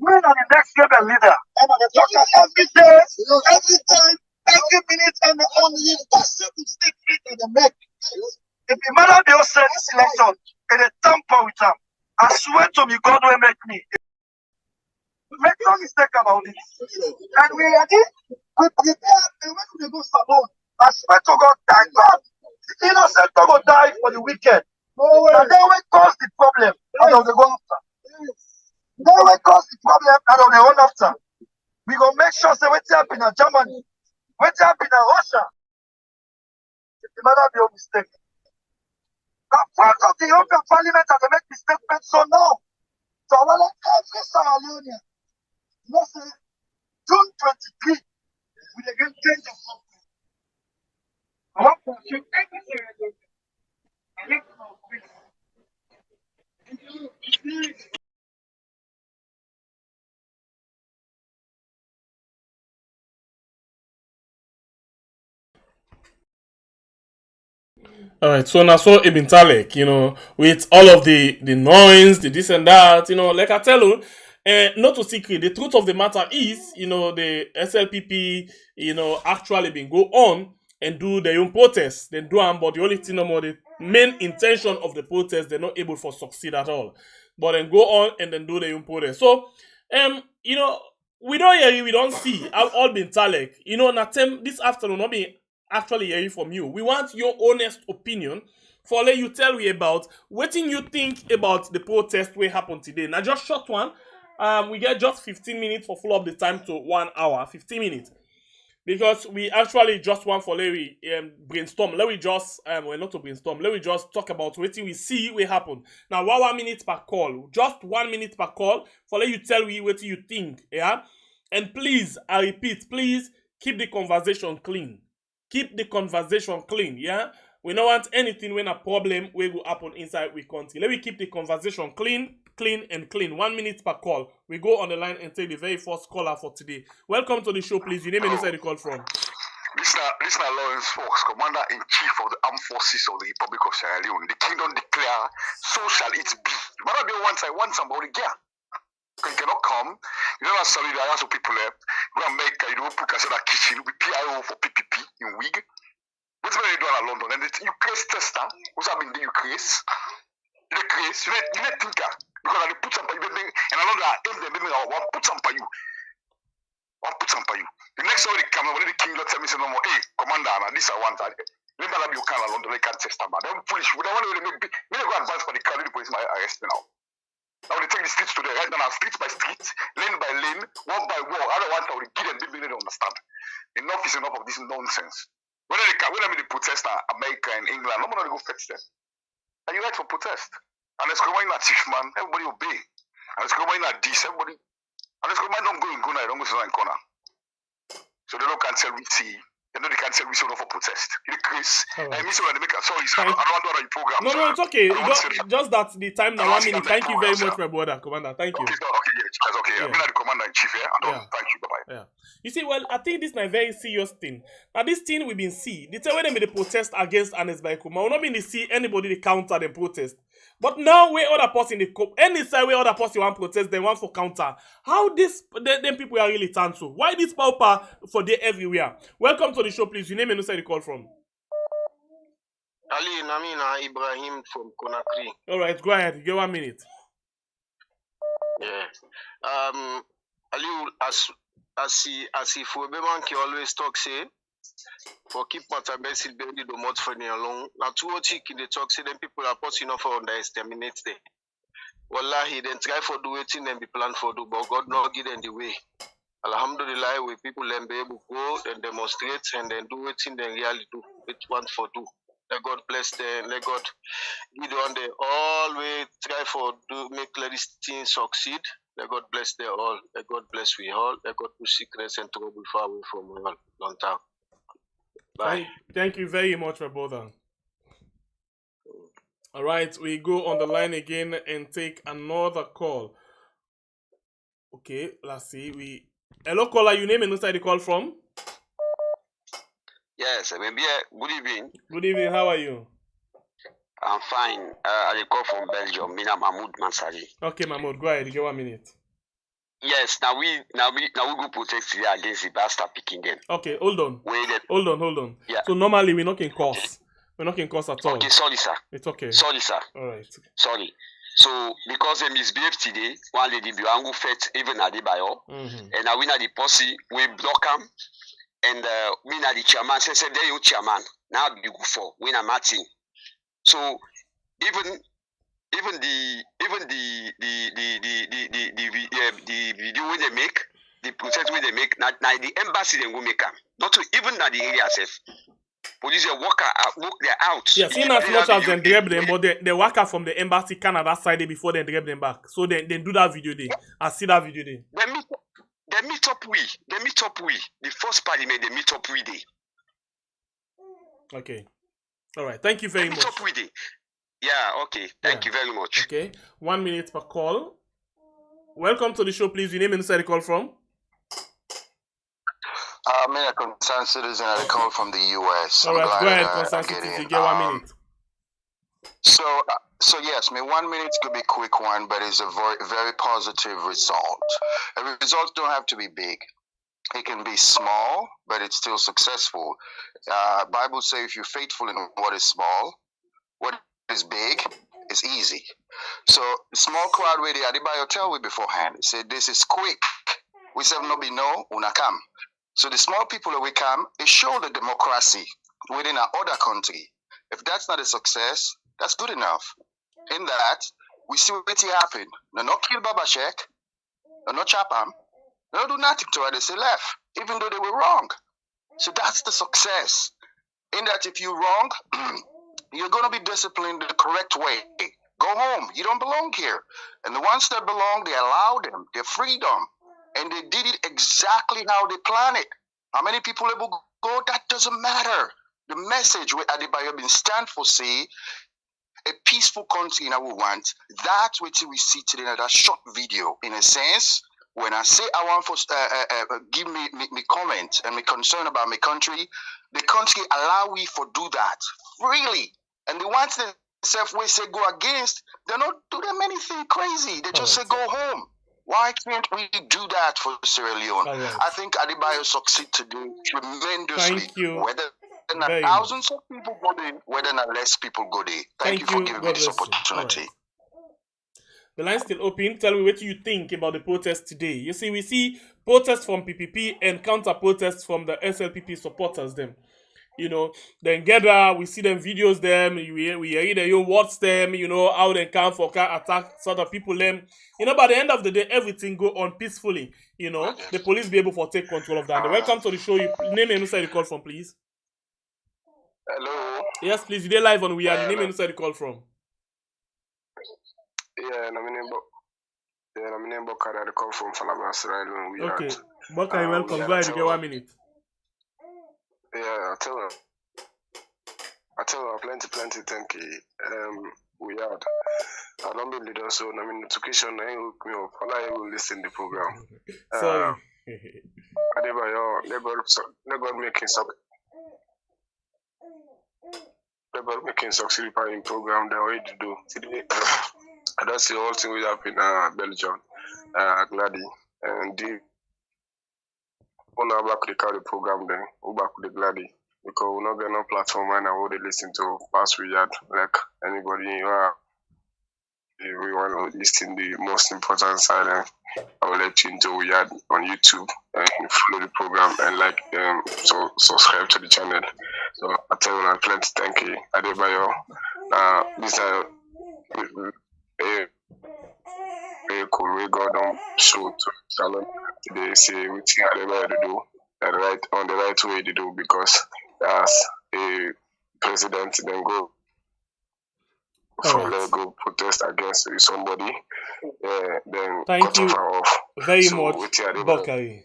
Men are the next level leader. And they talk every day, every time, every minute, and the only possible statement that they make. If the matter be say this election, and they tamper with them, I swear to me, God will make me. Make no mistake about it. And we ready? We prepare, and when we go salon, I swear to God, thank God. The innocent will die for the wicked. And they will cause the problem, and they go after. They will cause the problem, and they run after. We gonna make sure say what's happening in Germany, what's happening in Russia. If the matter be a mistake. The front of the European Parliament has make the statement so now. So I want every Sierra Leonean, you know, say June 23, we again change of something. I want to achieve every Sierra Leonean. All right, so now so Ibintalek, with all of the noise, the this and that, like I tell you, not to secret, the truth of the matter is, the SLPP, actually been go on and do their own protest. They do them, but the only thing about the main intention of the protest, they're not able to succeed at all. But then go on and then do their own protest. So, you know, we don't hear you, we don't see. I've all been Talek. You know, Natem, this afternoon, not be actually hearing from you. We want your honest opinion for let you tell me about what you think about the protest will happen today. Now, just short one. We get just 15 minutes for full up the time to 1 hour. 15 minutes. Because we actually just want for let we brainstorm. Let we just well, not to brainstorm. Let we just talk about what we see will happen. Now 1 minute per call. Just 1 minute per call for let you tell me what you think. Yeah. And please, I repeat, please keep the conversation clean. Keep the conversation clean. Yeah. We don't want anything when a problem will happen inside we country. Let me keep the conversation clean. 1 minute per call. We go on the line and take the very first caller for today. Welcome to the show, please. Your name and where you call from. Listener Lawrence Fox, Commander-in-Chief of the Armed Forces of the Republic of Sierra Leone. The kingdom declare, so shall it be. Matter be once I want somebody here. You cannot come. You don't have solidarity with people there. Go and make you know put a kitchen with PIO for PPP in Wig. What's going to do in London? And you create tester. What's happening? You create. You need thinker. Because I put some you and I know that if they make one put some for you. One put some for you. The next time they come, when the king tell me say no more, hey, commander, and this I want that. Remember that you can't London, they can't test them. They're foolish. We don't want to make big. We go advance for the car, the police might arrest me now. Now they take the streets to the right now, street by street, lane by lane, walk by walk. I don't want to give them big they understand. Enough is enough of this nonsense. When I mean the protest America and England, nobody go fetch them. Are you right for protest? And let's go in that chief man, everybody obey. And let's go in that this, everybody. And let's go in don't go in Guna, don't go to the corner. So they don't cancel we see. They know they cancel we see for protest. You Chris. I miss when they make a sorry, I don't want to program. No, it's okay. Just that the time now 1 minute. Thank you very much, my brother, Commander. Thank you. Okay. I'm the Commander-in-Chief here. Thank you, bye-bye. Yeah. You see, well, I think this is a very serious thing. Now, this thing we've been see. The time when they made the protest against Anes Baikuma, we're not been to see anybody to counter the protest. But now where other person they cope, any side where other person want protest, they want for counter. How this them people are really turned to? Why this power for they everywhere? Welcome to the show, please. Your name and where you call from? Ali Namina Ibrahim from Conakry. All right, go ahead. Give 1 minute. Yeah. Ali, as he for Beman can always talk say. For keep matter basic baby do not for along. Now two in the talk say them people are possible enough for underestimate them. Wallahi then try for do it and be planned for do, but God not give them the way. Alhamdulillah, we people then be able to go and demonstrate and then do it in the really do it want for do. Let God bless them, let God give them they always try for do make this thing succeed. Let God bless them all. Let God bless we all. Let God put sickness and trouble far away from all long time. Bye. Thank you very much, my brother. All right, we go on the line again and take another call. Okay, let's see. Hello, caller. Your name and where you call from? Yes, maybe good evening. Good evening. How are you? I'm fine. I call from Belgium. Mina Mahmoud Mansari. Okay, Mahmoud. Go ahead. Give 1 minute. Yes, now we go protest today against the bastard picking them. Okay, hold on. Hold on. Yeah. So normally we're not in course. Okay. We're not in course at all. Okay, sorry, sir. It's okay. Sorry, sir. All right. Sorry. So because they misbehaved today, one lady Biangu fed even Adebayo, and I win at the posse, we block them, and win at the chairman. Say there you chairman. Now be good for win a Martin. So even the video when they make, the process when they make, now the embassy they will make them. Not to even at the area self. Police work they're out. Yes, in as much as they grab them, but the worker from the embassy Canada side before they grab them back. So they do that video day. I see that video day. They meet up we. The first parliament they meet up we day. Okay. All right. Thank you very much. Meet up we day. Yeah, okay. Thank you very much. Okay. 1 minute per call. Welcome to the show, please. Your name and where you call from? I'm a concerned citizen. I call from the U.S. All right, go ahead, concerned citizen. Get 1 minute. So yes, 1 minute could be a quick one, but it's a very, very positive result. The results don't have to be big. It can be small, but it's still successful. Bible says if you're faithful in what is small, what is big is easy. So small crowd where the Adibayo tell we beforehand. Say this is quick. We say no be no, una come. So the small people that we come, it show the democracy within our other country. If that's not a success, that's good enough. In that, we see what happen. No kill Baba Sheikh, no chop him, no do nothing to her. They say left, even though they were wrong. So that's the success. In that, if you're wrong, you're going to be disciplined the correct way. Go home. You don't belong here. And the ones that belong, they allow them their freedom. And they did it exactly how they planned it. How many people will go? That doesn't matter. The message where Adebayo been stand for say, a peaceful country in our want. That's what we see today in that short video. In a sense, when I say I want for give me comment and me concern about my country, the country allow we for do that freely. And the ones that self we say go against, they don't do them anything crazy. They just say go home. Why can't we do that for Sierra Leone? Right. I think Adebayo succeed today tremendously. Thank you. Whether not thousands of people go there, whether not less people go there. Thank you for giving me this opportunity. The line's still open. Tell me what you think about the protest today. You see, we see protests from PPP and counter protests from the SLPP supporters. Them, you know, then gather. We see them videos. Them, we hear them. You watch them. You know how they come for car attack sort of people. Them, you know. By the end of the day, everything go on peacefully. You know, the police be able to take control of that. Welcome to the show. You name and inside the call from, please. Hello. Yes, please. You dey live on We Are. The name and inside the call from. Yeah, my name Bokari. I come from Falaba, Israel. Okay, Bokari, welcome. Go ahead, you get 1 minute. Yeah, I tell you, plenty, thank you. We had. I don't believe that, so I mean, notification, I hook me up. I will listen to the program. Sorry. Never making succeed in program they already do. Today, I don't see all thing we have in Belgium, Glady, and the one back the carry program then, go back with the Glady, because we not get no platform right now where they listen to pass we had like anybody we want to listen the most important side. I will let you know we had on YouTube and follow the program and like so subscribe to the channel. So I tell you, plenty thank you. Adebayo. This very cool. We go down show to salon today. Say we think Adebayo to do on the right way to do because as a president then go. Go protest against somebody, then thank you very much, Bokari.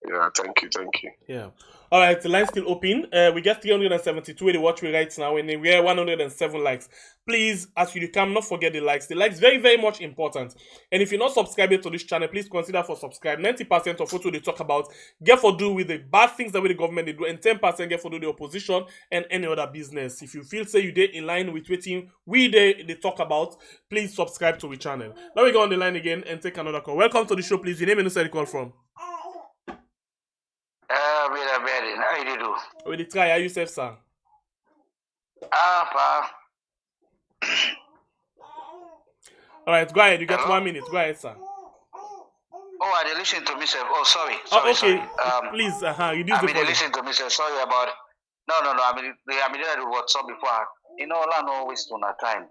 Yeah, thank you. Yeah. All right, the line's still open. We get 372 the watch we right now, and we have 107 likes. Please, as you come, not forget the likes. The likes very, very much important. And if you're not subscribed to this channel, please consider for subscribe. 90% of what they talk about get for do with the bad things that the government they do, and 10% get for do the opposition and any other business. If you feel say you did in line with Wetin they talk about, please subscribe to the channel. Now we go on the line again and take another call. Welcome to the show, please. Your name and inside the call from. How you do? We dey try. How you safe, sir? All right, go ahead. You get 1 minute. Go ahead, sir. Oh, I dey listen to myself. Oh, sorry. Okay. Sorry. Please, you do the phone. I listen to myself. Sorry about. No. I mean, there do what's up before. You know, I no waste on our time.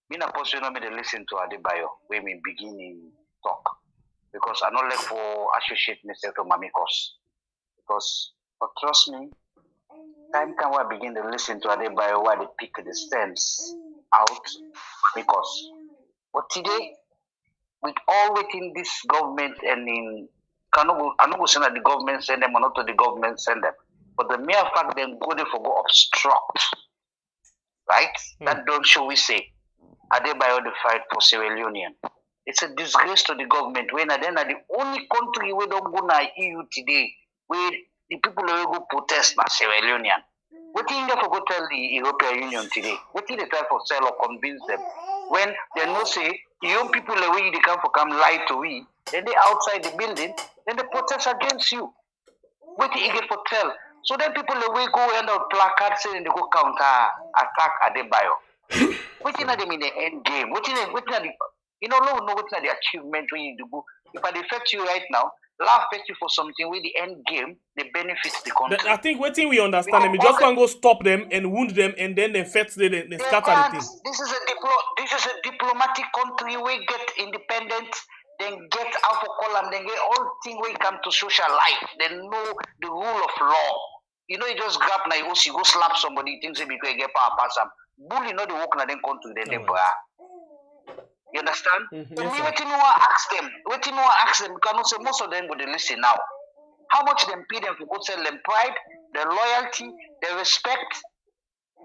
Me na person no me dey listen to Adebayo when me beginning talk because I no like for associate myself to Mamikos. Because, but trust me, time can I begin to listen to Adebayo why they pick the stems out because. But today, with all within this government and in, I know saying that the government send them or not to the government send them, but the mere fact them go there for go obstruct, right? That don't show we say Adebayo the fight for Sierra Leone. It's a disgrace to the government when then are the only country we don't go na EU today. Where the people will go protest na Sierra Leone. What did they go tell the European Union today? What did they try for sell or convince them? When they know say the young people the way they come lie to we, then they outside the building, then they protest against you. Wetin e get for tell. So then people the way go end up placard saying they go counter attack Adebayo. Wetin are them in the end game? Wetin are the no wetin are the achievement when you do. If I affect you right now, laugh affect you for something with the end game, the benefits the country. I think wetin we understand them, we just want to go stop them and wound them and then they fetch they scatter the thing. This is a diplomatic country we get independent, then get out of column, then get all thing we come to social life, then know the rule of law. You just grab na you go slap somebody, things because you get power pass them. Bully the work na then country then they bra. You understand? Wetin you ask them? You cannot say most of them go to listen now. How much them pay them for go sell them pride, their loyalty, their respect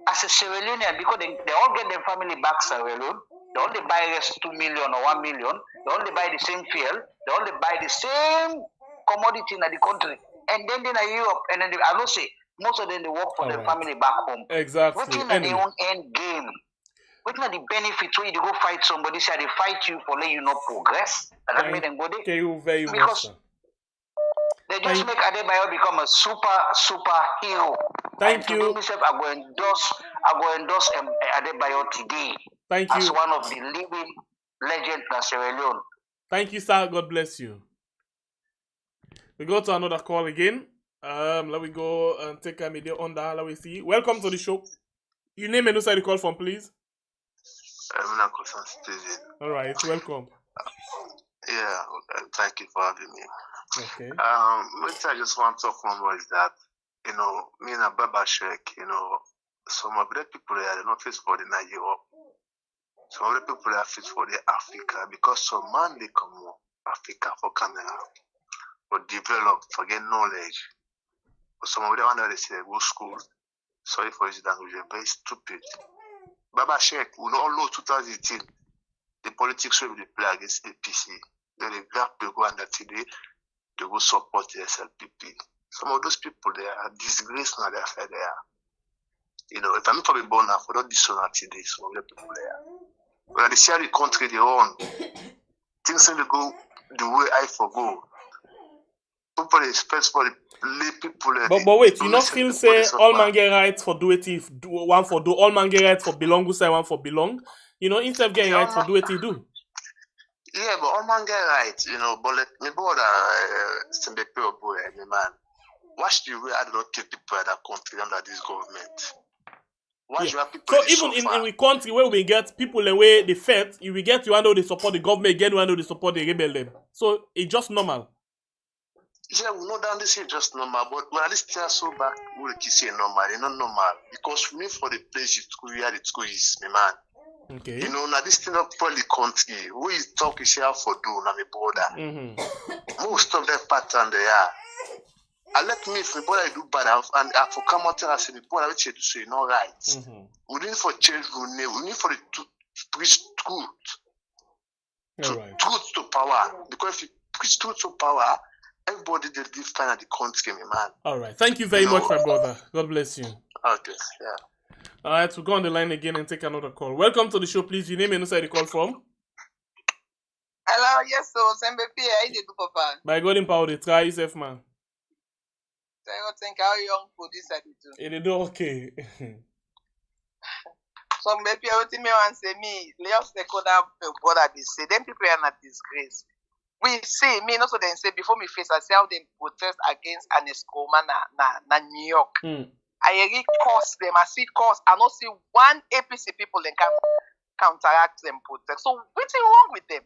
as a Sierra Leonean because they all get their family back Sierra Leone. They only buy us 2 million or 1 million. They only buy the same fuel. They only buy the same commodity in the country. And then in Europe, and then I don't say most of them they work for their family back home. Exactly. What's in their own end game? What's not the benefits when you go fight somebody? Say they fight you for letting you not progress. And that made them go there. Thank you very much. Because they just make Adebayo become a super hero. Thank you. Myself, I go endorse Adebayo today. Thank you. As one of the living legends in Sierra Leone. Thank you, sir. God bless you. We go to another call again. Let me go and take a media on that. Let me see. Welcome to the show. Your name and who side you call from, please? I'm not Steven. All right, welcome. Yeah, thank you for having me. Okay. What I just want to talk about is that, me and Baba Sheikh, some of the people there are not fit for the Nigeria. Some of the people are fit for the Africa because some man they come Africa for Canada, for develop, for get knowledge. But some of them want to say go school. Sorry for his language, very stupid. Baba Sheikh, we all know 2018, the politics will be play against APC. Then the gap they go under today, they go support the SLPP. Some of those people they are disgraced now, they are there. If I'm not to be born now, for not dishonor today, some of the people there. When they share the country they own, things will go the way I forgo. People expect for the people. But wait, you not feel say all man get rights for do it if one for do all man get rights for belong who say one for belong. Instead of getting rights for do it he do. Yeah, but all man get rights, but let me bother Sembepe boy, man. Watch the way I do not kill people in that country under this government. Yeah. So even in the country where we get people the way they fed, you will get you know they support the government, again you know they support the rebel them. So it's just normal. Yeah, we know that this is just normal, but when this thing so back, we can say normal. It's not normal because for me, for the place it's where the school is, my man. Okay. Now this thing not for the country. We talk is here for do na me border. Most of the pattern they are. I let me if my brother do bad and I for come out and say the brother which you say no right. We need for change we need for the to preach truth. Truth to power. Because if you preach truth to power, everybody they define the country, man. All right. Thank you very much, my brother. God bless you. Okay. Yeah. All right. We'll go on the line again and take another call. Welcome to the show, please. Your name and who side you call from? Hello. Yes, so Sembepe, I did do papa. By God in power, they try yourself, man. I think how young for this I do. It do okay. So maybe everything me want say me, lay off the code brother they say. Them people are not disgrace. We see me not so then say before me face I see how they protest against an escoma na New York. I really curse them. I see curse. I not see one APC people then can counteract them protest. So what's wrong with them?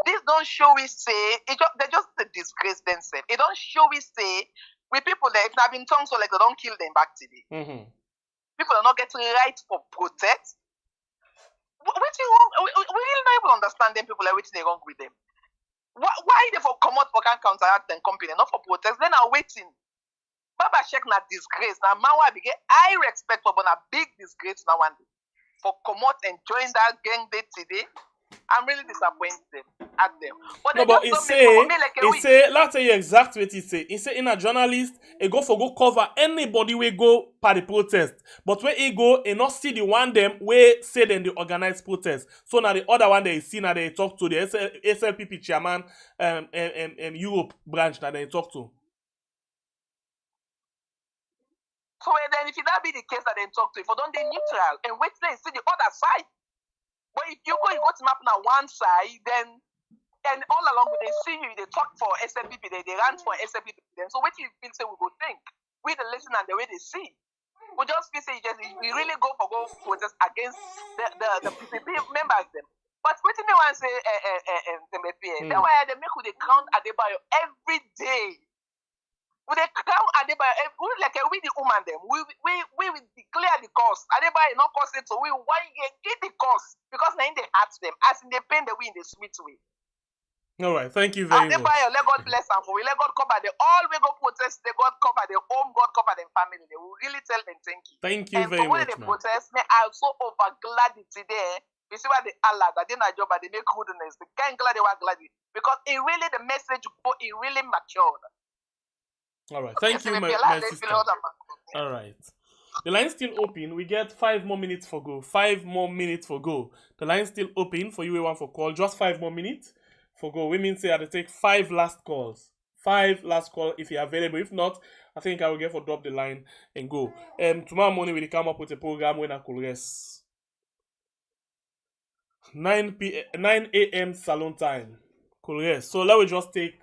This don't show we say they just disgrace themselves. It don't show we say we people that if they have been tongue so like they don't kill them back today. People are not getting right for protest. What's wrong? We really not even understand them people like what's wrong with them. Why they for come out for can counteract and company, not for protest? Then are waiting. Baba Sheikh na disgrace. Now Mawa be get high respect for but a big disgrace now one day. For come out and join that gang day today. I'm really disappointed at them. But no, but he say, let's say exact what he say. He say in a journalist, he go cover anybody we go par the protest. But where he go, he not see the one them where say them the organized protest. So now the other one they see now they talk to the SLPP chairman Europe branch that they talk to. So then if that be the case that they talk to, if you don't they neutral and wait till they see the other side. But if you go to map now one side, then and all along they see you, they talk for SLPP, they run for SLPP. Then so what you feel say we go think? We the listen and the way they see. We just feel say we really go protest against the PPP members them. But what do they want to say that's why they make who they count Adebayo every day. We they count Adebayo like we the woman them. We will declare the cost. Adebayo not cost it, so we want get the cost because then they hurt them as in they pain the way in the sweet way. All right, thank you very much. Let God bless them for we. Let God cover the all we go protest. Let God cover the home. God cover their family. They will really tell them thank you. Thank you and very for when much, they man. protest, I'm so over glad it's there. You see why they Allah that they not job, but they make goodness. They can't glad they were glad because it really the message go it really matured. All right, thank you, my sister. All right. The line's still open. We get 5 more minutes for go. 5 more minutes for go. The line's still open for you. We want for call. Just 5 more minutes for go. We mean say I have to take 5 last calls. 5 last calls if you're available. If not, I think I will get for drop the line and go. Tomorrow morning we'll come up with a program when I could rest. 9 a.m. salon time. Cool, yes. So let me just take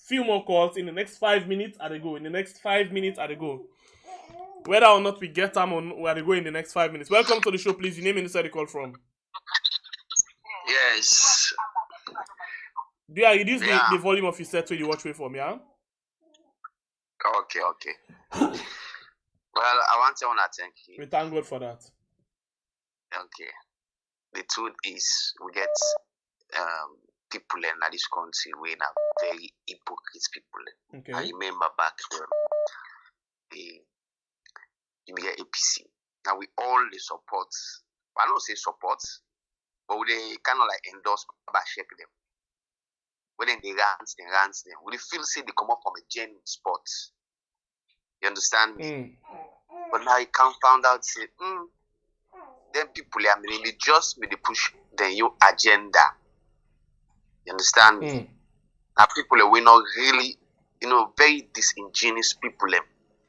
few more calls in the next 5 minutes at a go. In the next 5 minutes at a go. Whether or not we get time on where they go in the next 5 minutes. Welcome to the show, please. Your name and inside the call from. Yes. Do you reduce the volume of your set so you watch way for me, huh? Okay. Well, I want to thank you. We thank God for that. Okay. The truth is, we get people in this country we are very hypocrite people. Okay. I remember back when the APC. Now we all the support. I don't say support, but they kind of like endorse Baba shake them. When they rant them. We feel say they come up from a genuine spot. You understand me? But now you can't find out say, then people I mean they just they push the new agenda. You understand me? Now people we not really, very disingenuous people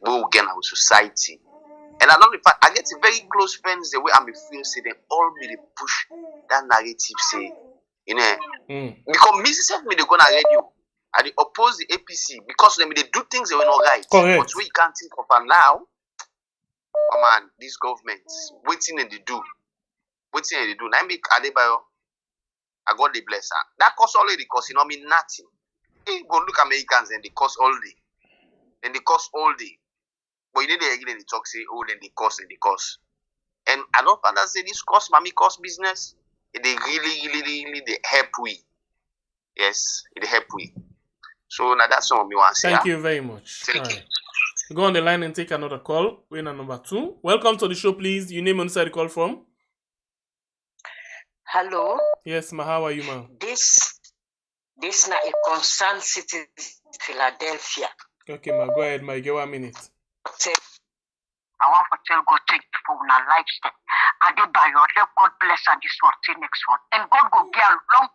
we will get our society. And I know the fact I get very close friends the way I feel say they all really push that narrative say, because me self me they gonna radio. I they oppose the APC because they do things they were not right. Correct. But we can't think of her now. Oh man, this government, Wetin they do. Now make Adebayo, I got the bless her. That cost already cost, mean nothing. Hey, go look Americans and they cost all day. Then they cost all day. But you need to again they talk say, then they cost. And I don't understand say this cost, mommy cost business. They really they help we. Yes, it help we. So now that's what me want to say. Thank you very much. Thank you. Go on the line and take another call. Winner number 2. Welcome to the show, please. Your name on side the call from. Hello. Yes, ma. How are you, ma? This na a concerned city, Philadelphia. Okay, ma. Go ahead, ma. You get 1 minute. I want to tell God thank you for my lifestyle. Adebayo, let God bless her this one till next one. And God go get a long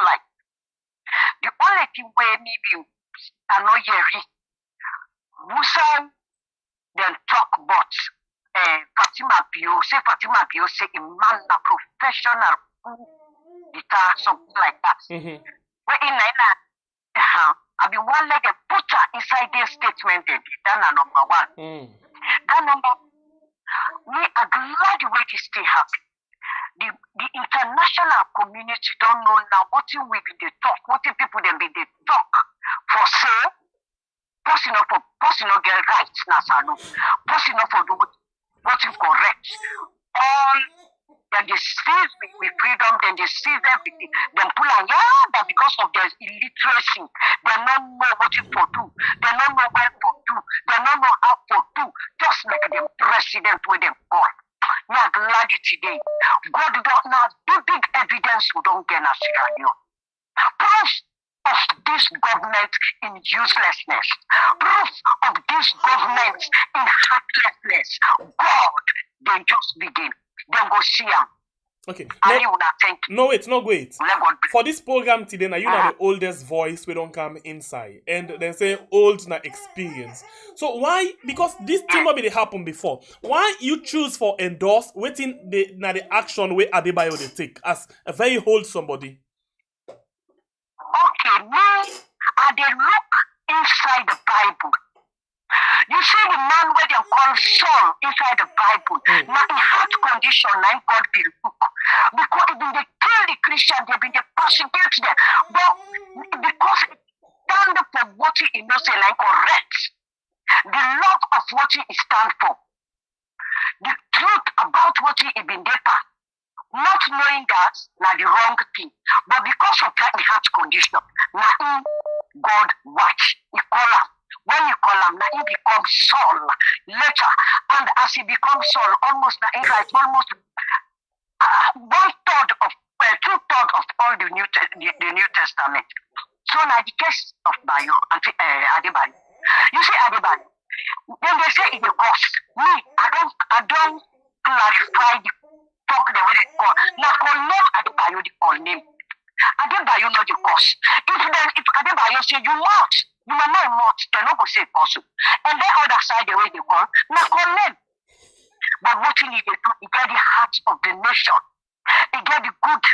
life. The only thing where maybe I know Yeri, Musa then talk about Fatima Bio say a man a professional guitar, something like that. Where in I be one like a put her inside their statement that number 1. That number we are glad the way they stay happy. The international community don't know now what we be they talk, what people them be they talk for say person of get rights now, person of do what is correct. All then they seize with freedom, then they seize everything. Then pull on that because of their illiteracy, they don't know what to do, they don't know where to do, they don't know how to do. Just make them president with them God. We are glad today. God don't now big evidence we don't get a Sierra Leone. Proof of this government in uselessness. Proof of this government in heartlessness. God, they just begin. Then go see them. Okay. Ali una thank you. No, wait, no, wait. Let God bless. For this program today, now you know the oldest voice we don't come inside. And then say old na experience. So why? Because this thing not be happen before. Why you choose for endorse waiting the action where Adebayo they take as a very old somebody? Okay, me, I dey look inside the Bible. You see the man where they call Saul inside the Bible. Now in heart condition, like God be look. Because they been kill the Christians, they been persecute them. But because it stand up for what he knows like correct. The love of what he stand for. The truth about what he been there. Not knowing that now the wrong thing. But because of that the heart condition, now God watch. He call him. When you call him, now he becomes Saul later. And as he becomes Saul, almost now he writes almost 2/3 of all the New Testament. So now the case of Bayo and Adebayo. You see Adebayo, then they say it the cost. Me, I don't clarify the talk the way they call. Now call name Adebayo the call name. Adebayo not the cost. If Adebayo say you must. You might not much, they're not going to say possible. And then other side, the way they call, now call them. But what you need to do, you get the heart of the nation. You get the good,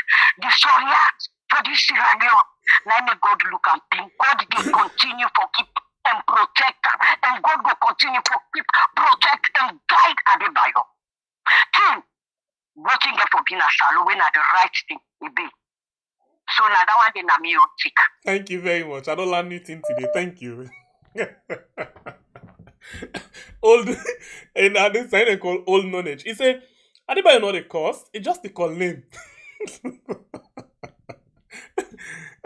the Soja for this Sierra Leone. Now may God look and think. God will continue to keep and protect. And God will continue to keep, protect and guide Adebayo. King, working there for being a shallow when at the right thing will be. So now that one thing I'm music. Thank you very much. I don't learn anything today. Thank you. Old and I this they call old knowledge. He say Adebayo not a cost, it's just the call name.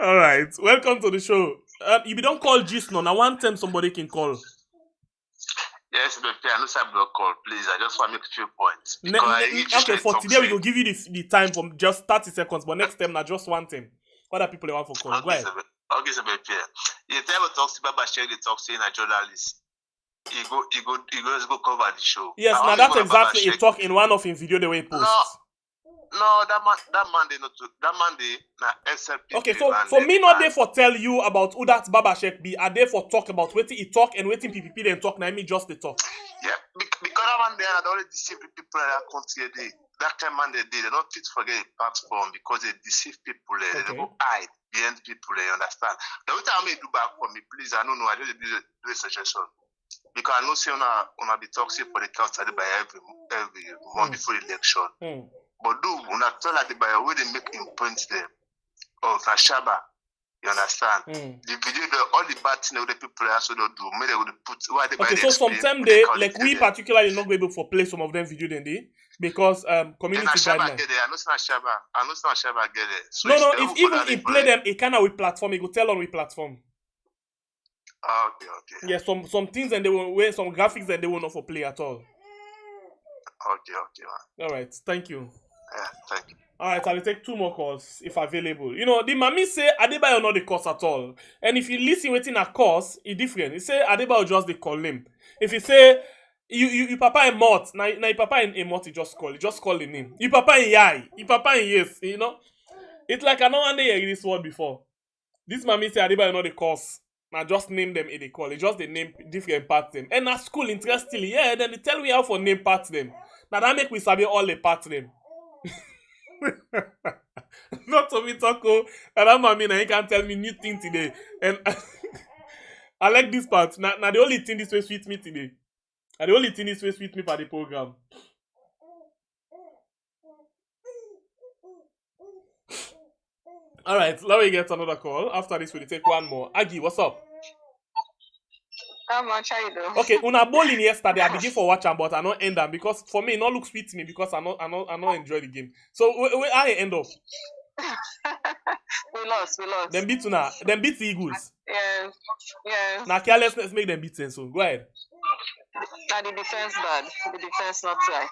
Alright, welcome to the show. If you don't call gist now, one time somebody can call. Yes, but I know some block call, please. I just want to make a few points. Okay, for today we will give you the time from just 30 seconds, but next time now just one time. Other people they want for call. Okay, Go ahead. Okay, so you tell me talks about share the talks in a journalist. He go cover the show. Yes, now that's exactly a talk in one of his video the way he posts. No, that man they not that man they na SLP. Okay, so me not there for tell you about who that Baba Sheikh be. Are there for talk about Wetin he talk and Wetin PPP then talk. Now me just the talk. Yeah, because that man they had already deceived people that country they. That time man they don't fit forget a platform because they deceive people. They go hide behind people. You understand? The way time I do back for me, please. I don't know. I just do a suggestion because I know say on be toxic for the council by every month before election. But do una tell that by way they make him point there of Kashaba. You understand? The video, all the bad things that the people also don't do, maybe they would put why they. Okay, so sometimes they like we particularly not be able to play some of them video then they because community guidelines. I know Shaba get it. So no, if even he play them, it kind of with platform, he go tell on with platform. Okay. Yeah, some things and they will wear some graphics and they will not for play at all. Okay, man. All right, thank you. Yeah, thank you. Alright, I will take 2 more calls if available. You know, the mommy say Adebayo not the cause at all. And if you listen waiting a cause, it's different. He say Adebayo just the call name. If you say you papa in mort, now your papa in mort, you just call the name. You papa in yai, you papa in yes, you know. It's like I know one day I hear this word before. This mommy say Adebayo not the cause. Now just name them in the call. It's just the name different parts them. And at school, interestingly, yeah, then they tell me how for name parts them. Now that make we sabi all the parts them. Not to me talko, and I'm I mean, he can't tell me new thing today. And I like this part. Now the only thing this way sweet me today. And the only thing this way sweet me for the program. Alright, let me get another call. After this, we'll take one more. Aggie, what's up? How much are you doing? Okay, una bowling yesterday. I begin for watch but I not end them because for me it not look sweet to me because I not enjoy the game. So where I end up? We lost. Them beat una. Them beat the Eagles. Yes. Now carelessness make them beat them. So go ahead. Now the defense bad. The defense not try.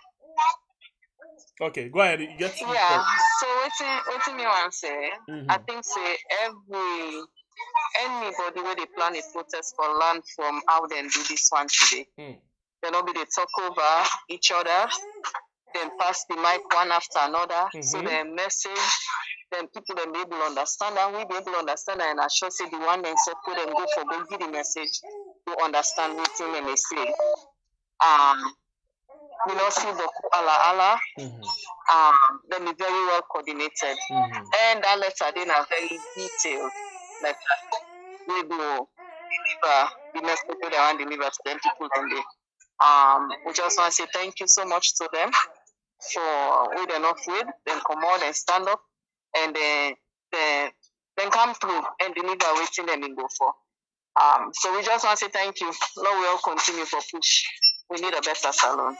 Okay, go ahead. You get to yeah. So waiting me want say. I think say anybody where they plan a protest for land from how they do this one today. They not be they talk over each other. them pass the mic one after another. So the message, then people them be able to understand, and we be able to understand, and I sure say the one then say put them go for go give the message to understand what they may say. We not see the ala. Then be very well coordinated, and that letter then are very detailed letter. We go deliver the message they want to deliver to them people and they. We just want to say thank you so much to them for with enough with then come on and stand up and then come through and deliver waiting them in go for. So we just want to say thank you. Lord, we all continue for push. We need a better salon.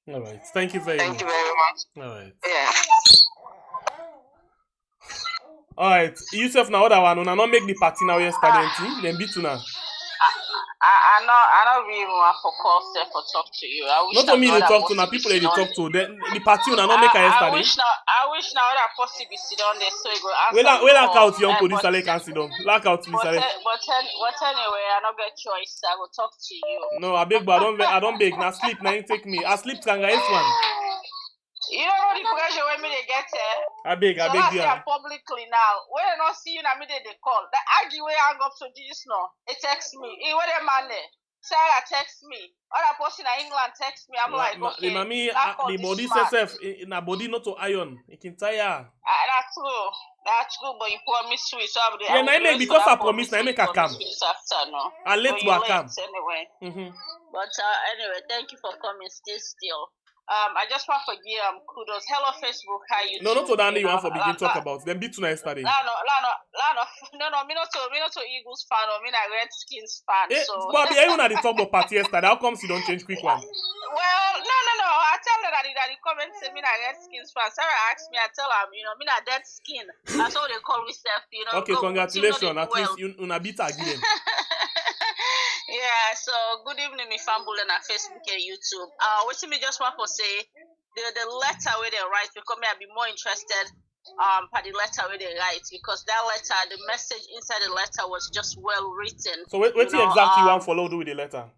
All right. Thank you very much. Thank you very much. All right. Yeah. All right. Yourself now other one. Una not make the party now yesterday. Then beat una. I know we want for call for talk to you. I wish Not only they talk to now, people they talk to. The party una not make her yesterday. I wish now that possibly sit down there so you go answer. We lack out young police like can sit down. Lack out police. But anyway, I don't get choice. I will talk to you. No, I beg, but I don't beg. Now sleep, now you take me. I sleep kanga one. You don't know the pressure when me they get there. I beg so you. Publicly now. When I not see you, now me they call. The argue way hang up to this now. It text me. Hey, what the man there? Sarah text me. Other person in England text me. I'm like, okay. The mommy, the body self in a body not to iron. It can tire. That's true. That's true, but you promise me. So I'm yeah, I make because I promise. I make a come. I let to come. Anyway. But anyway, thank you for coming. Stay still. I just want to give kudos. Hello Facebook, hi YouTube. No, not to Danny. You want for begin talk about them. Beat tonight yesterday. No. Me not to Eagles fan or me not Redskins fan. So. But everyone at the top of party yesterday. How comes you don't change quick one? Well, no. I tell her that the comment say me not Redskins fan. Sarah asked me. I tell her, me not dead skin. That's how they call myself. Okay, congratulations. At least you beat again. Yeah, so good evening, me family on Facebook and YouTube. What me just want to say, the letter where they write, because me I be more interested by the letter where they write, because that letter, the message inside the letter was just well written. So what exactly you want follow do with the letter?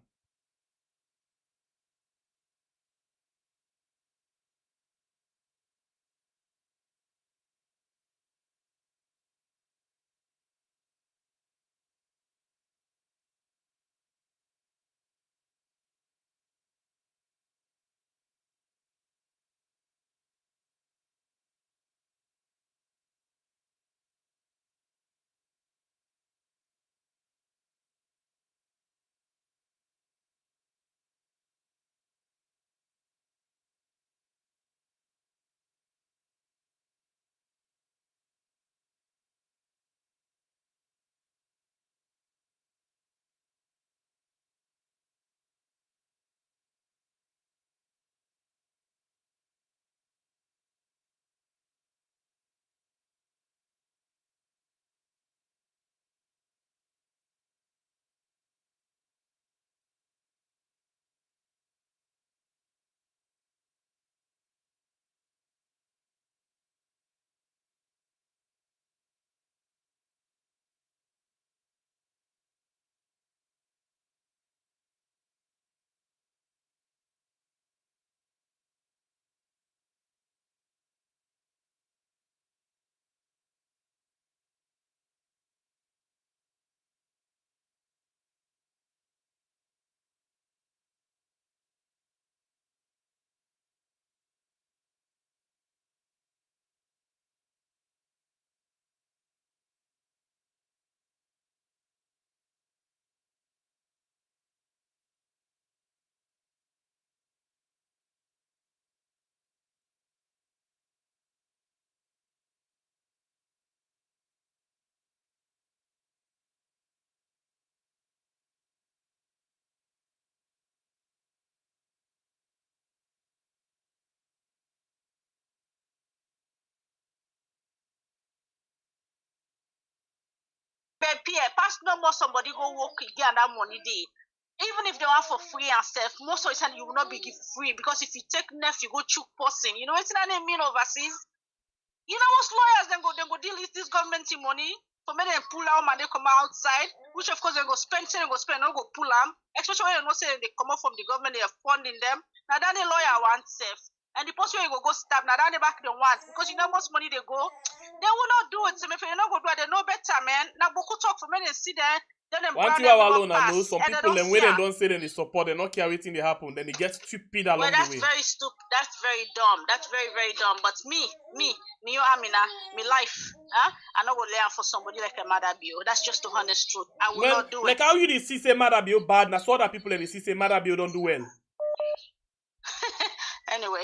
Pass no more somebody go work again that money day. Even if they want for free and stuff, most of the time you will not be give free, because if you take neft, you go choke person. You know what's that mean overseas? You know most lawyers then go deal with this government money for me they pull out and they come outside, which of course they go spend, not go pull them. Especially when you know say they come out from the government, they are funding them. Now that the lawyer wants safe. And the post where you go stab, now down the back they want, because you know most money they go, they will not do it. So if you not go do it, they know better, man. Now Boku talk for me, they see there, then them One brand thing I them alone I know pass, some and they people don't and when they fear. don't say them they support, they not care everything they happen, then they get stupid Well, along that's the way. very stupid. That's very dumb. That's very, very dumb. But me, you Amina, me life, huh? I not go lay out for somebody like a Maada Bio. That's just the honest truth. I will Man, not do like it. how you see say Maada Bio bad, now so other people and they see say Maada Bio don't do well. Anyway,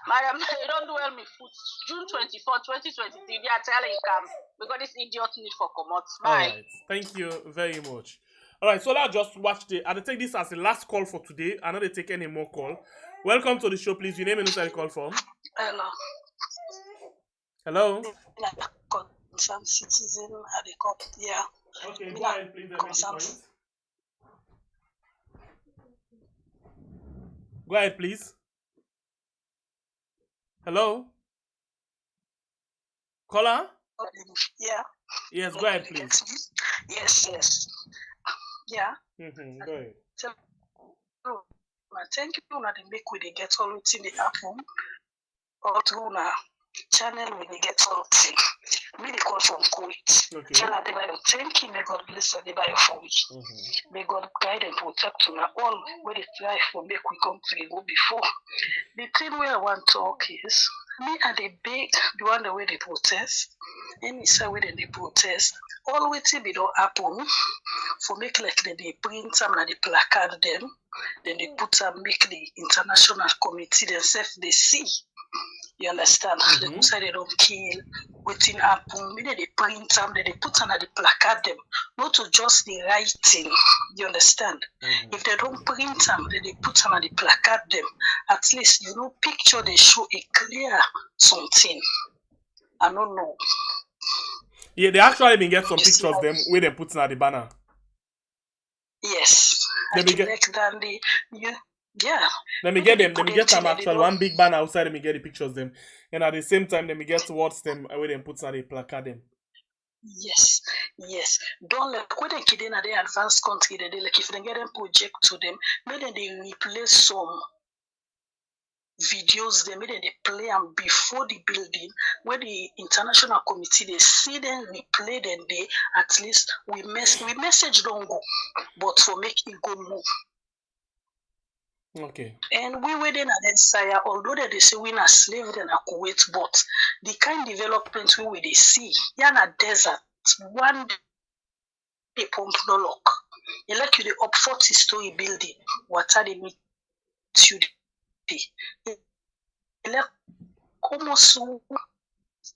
Madam, you don't do well me foot. June 24, 2023, they are telling you come because this idiot need for commot. Bye. Alright, thank you very much. Alright, so let's just watch I'll take this as the last call for today. I know they take any more call. Welcome to the show, please. Your name and who the call from? Hello. Hello. Concerned citizen at the court. Yeah. Okay, go ahead, please. Go ahead, please. Hello? Caller? Yeah. Yes, go ahead, please. Yes. Yeah. Go ahead. Thank you that they make we they get all within the happen. Or through na channel when they get all thing. Me they call from Kuwait. Okay. Channel they buy. Thank you, may God bless you, they buy for me. May God guide and protect you all where they try for make we country go before. The thing where I want to talk is me and the big the one the way they protest. Any say where they protest. All waiting be don't happen for make like they print them and they placard them. Then they put them make the international committee themselves they see. You understand? They say they don't kill, waiting happen. Maybe they print them, then they put them and they placard them. Not to just the writing. You understand? If they don't print them, then they put them and they placard them. At least you know picture they show a clear something. I don't know. Yeah, they actually been get some pictures of them where they put at the banner. Yes. Let me get Let me get them. Let me get them actually one big banner outside. Let me get the pictures of them, and at the same time, let me get towards them where they put at the placard them. Yes. Don't let when they kid in a the advanced country, they like if they get them project to them, maybe they replace some videos they made they play them before the building where the international committee they see them replay them they at least we message don't go but for making go move. Okay. And we waiting at the Sja, although they say we not slave than a Kuwait, but the kind development we they see, you're a desert, one day pump no lock. You like you the up 40-story building, what are they need to like almost you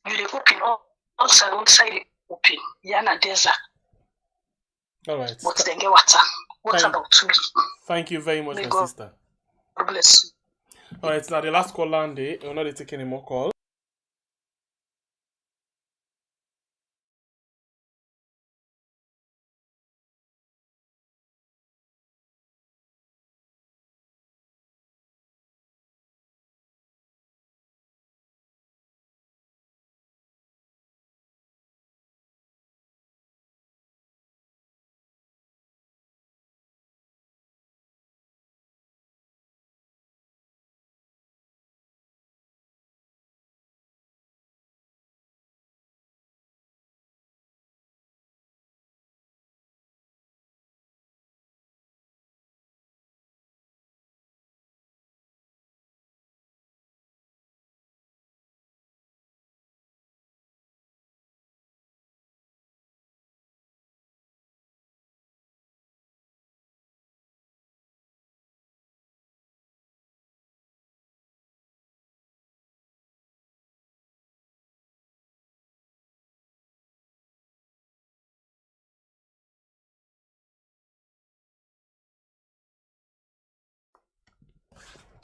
they open also outside open, you're a desert. Alright. But then get water. What about me? Thank you very much, May my God sister. bless you. Alright, it's now the last call land day. We're not taking any more calls.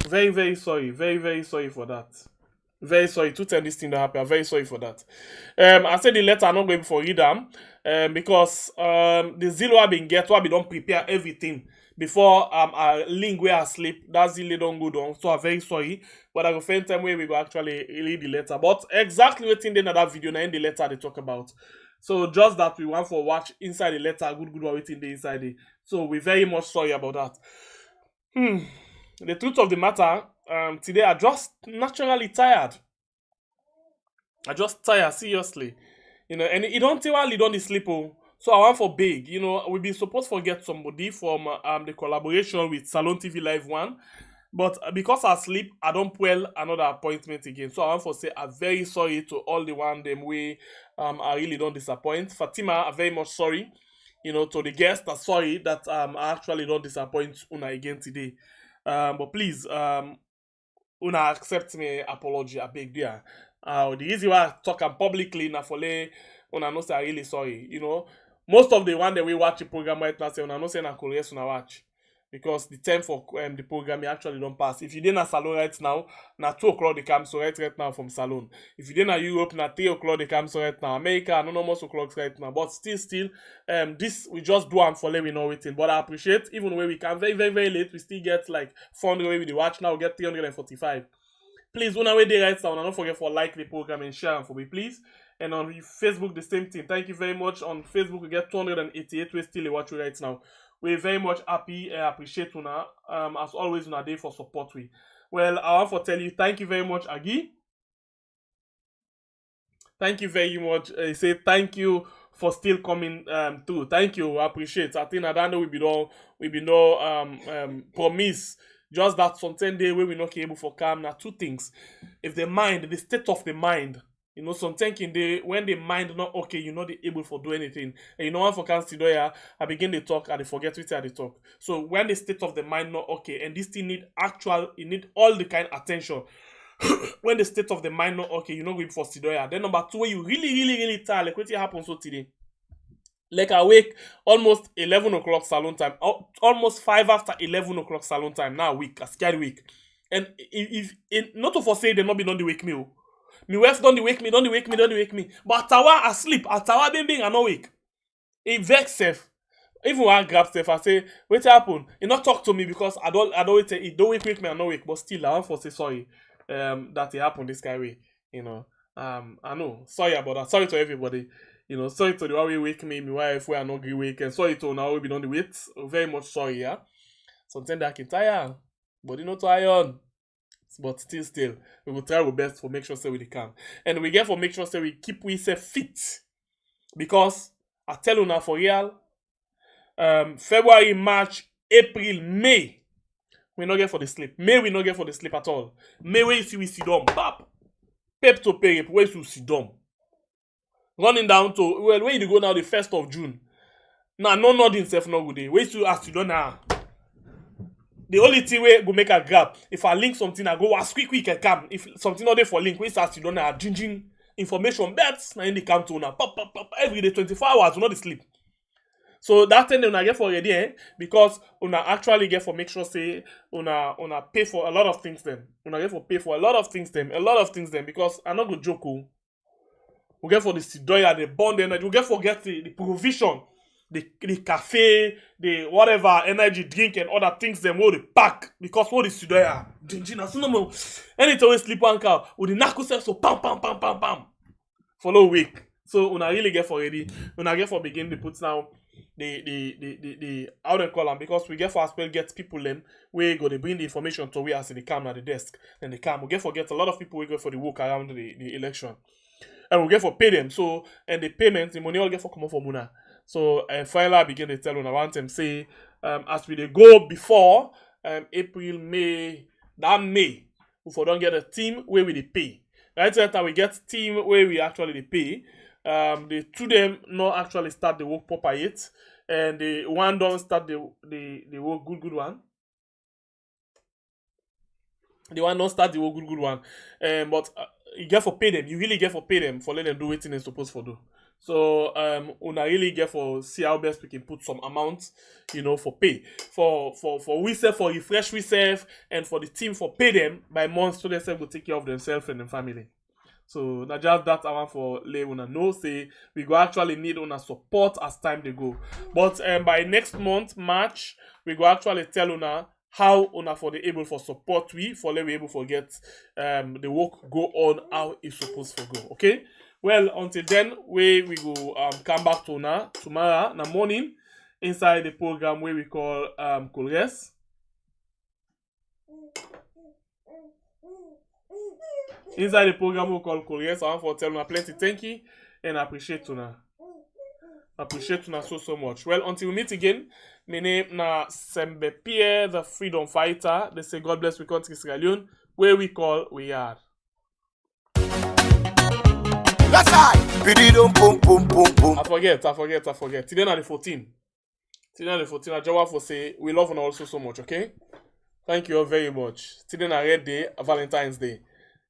Very, very sorry. Very, very sorry for that. Very sorry. To tell this thing that happened. I'm very sorry for that. I said the letter I'm not going for read them. Because the ZELLE I been get, so I don't prepare everything before a link where I sleep. That ZELLE don't go down. So I'm very sorry. But I go find time where we go actually read the letter. But exactly what in that video now in the letter they talk about. So just that we want for watch inside the letter, good waiting the inside it. So we very much sorry about that. The truth of the matter, today I just naturally tired. I just tired, seriously. You know, and it don't tell while you don't sleep. Oh. So I want for big, you know, we be supposed to get somebody from the collaboration with Salon TV Live 1. But because I sleep, I don't pull another appointment again. So I want to say I'm very sorry to all the one them way I really don't disappoint. Fatima, I'm very much sorry. You know, to the guests, I'm sorry that I actually don't disappoint Una again today. But please, Una accept me apology, I beg there. The reason why I talk publicly na for lay Una know say I really sorry. You know, most of the one that we watch the program right now say Una know say na Koreans Una watch. Because the time for the program actually don't pass. If you didn't salon right now, na 2 o'clock they come so right now from salon. If you didn't Europe, na 3 o'clock they come so right now. America, no more o'clock right now. But still, this we just do and for let we know waiting. But I appreciate even when we come very, very, very late, we still get like 400 with the watch now, we get 345. Please, when I wait there right now, don't forget for like the program and share for me, please. And on Facebook, the same thing. Thank you very much. On Facebook, we get 288. We still watch right now. We're very much happy and appreciate Una. As always, Una day for support. Well, I want to tell you, thank you very much, Agi. Thank you very much. I say thank you for still coming through. Thank you, I appreciate. I think I don't know we be no promise. Just that some 10 days where we not able for calm. Now 2 things. If the mind, the state of the mind. You know, some thinking when the mind not okay, you're not able for do anything. And you know what for consider I begin to talk and I forget which I talk. So when the state of the mind not okay, and this thing need it need all the kind of attention. When the state of the mind not okay, you're not going for Sidoya. Then number 2, when you really tired, like what happens so today. Like I wake almost 11 o'clock salon time, almost 5 after 11 o'clock salon time. Now week, a scary week. And if not to forsay they not be done the wake me. Oh. My wife don't wake me. But Atawa asleep. Atawa being I not wake. It vex self. Even when I grab self, I say, what happen? You not talk to me because I don't wake me, I not wake. But still, I want to say sorry that it happened this kind of way. You know. I know. Sorry about that. Sorry to everybody. You know, sorry to the one way wake me, my wife where I not agree wake. And sorry to now we be on the wait. Very much sorry, yeah. Sometimes I can tire. But you know to iron. But still, we will try our best for make sure say we can. And we get for make sure say we keep we say fit. Because I tell you now for real, February, March, April, May, we not get for the sleep. May we not get for the sleep at all. May we see down. Bap. Pep to pay where you see down. Running down to well, where you go now the 1st of June. Now nothing self no good day. Where you ask you don't now. The only thing we go make a grab. If I link something, I go as quick and come. If something not there for link, we start to don't have ginging information bets now in the camp to now pop every day 24 hours, we not sleep. So that thing una get for already, because una actually get for make sure say una pay for a lot of things then. Una get for pay for a lot of things then, because I not go joke. We get for the Sidoya, the bond energy, we get for get the provision. The cafe, the whatever energy drink and other things them will the pack because what is there? Anytime we sleep one car with the knuckle so pam. Follow week. So una really get for ready. Una get for begin to put now the how they call them because we get for as well get people them we go to bring the information to we as they come at the desk. Then they come. We get for get a lot of people we go for the work around the election. And we get for pay them. So and the payment, the money all get for come for Muna. So finally I begin to tell you I want them say as we go before April, May, that May, if we don't get a team where we pay. Right after we get team where we actually pay. The 2 them not actually start the work proper yet. And the one don't start the work good one. The one don't start the work good one. But you get for pay them. You really get for pay them for let them do what they're supposed to do. So una really get for see how best we can put some amount, you know, for pay. For we save, for refresh we save, and for the team for pay them by month so they will take care of themselves and their family. So not just that I want for let una know say we go actually need una support as time they go. But by next month, March, we go actually tell una how una for the able for support we for let we able for get the work go on how it's supposed to go. Okay? Well, until then, we go come back to now tomorrow in the morning inside the program where we call Colres. Inside the program we call Korea, so I want for tell you plenty thank you and I appreciate you now. Appreciate you so much. Well, until we meet again, my name na Sembe Pierre, the freedom fighter. They say God bless we country Sierra Leone, where we call we are. That's right. I forget. Today na the 14th. Today na the 14th. I just want to say we love you also so much, okay? Thank you all very much. Today na Red Day, Valentine's Day.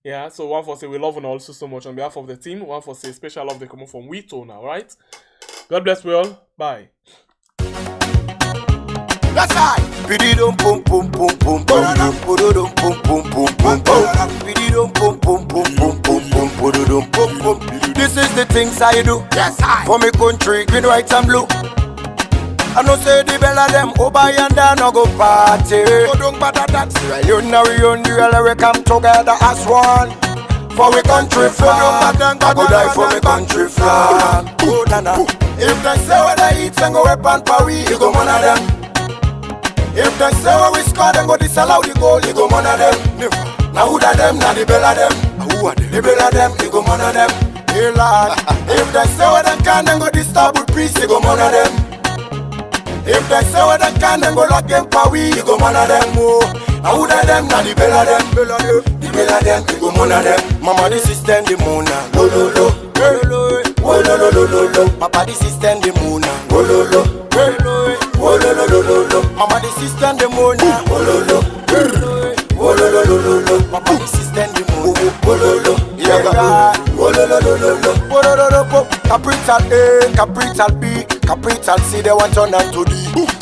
Yeah, so one for say we love you also so much on behalf of the team. One for say special love they come from Wetin now, right? God bless you all. Bye. That's right. Bididum pum pum pum pum pum pum pum pum pum pum pum. Bididum pum pum pum pum pum pum pum pum pum. This is the things I do. Yes, I. For me country, green, white and blue. I know say the bell of them over yonder no go party. Go don't bother that. You know we on the we come together as one. For we country flag, I go die for me country flag. Oh nana. If they say what they eat, then go weapon for we, you go one of them. If they say what we score, then go disallow the goal, you go one of them. Now who da them, now the bell of them. Who are they? The bell of them, you go one of them. Hey lad. If they say what they can, then go disturb with peace, you go one of them. If they say what they can, then go lock them for we, you go one of them. Now who da them, now the bell of them. The bell of them, you go one of them. Mama, the system, the moon, lo lo lo. Oh lo lo lo lo lo. Papa, the system, the moon, oh lo lo. Oh lo lo lo lo lo. Mama, the system, the moon, oh lo lo. Oh lo lo lo lo lo. Papa, the system, the moon, oh lo lo. Yeah, oh lo lo lo lo lo. Oh lo lo lo. Capital A, capital B, capital C, they want turn to D.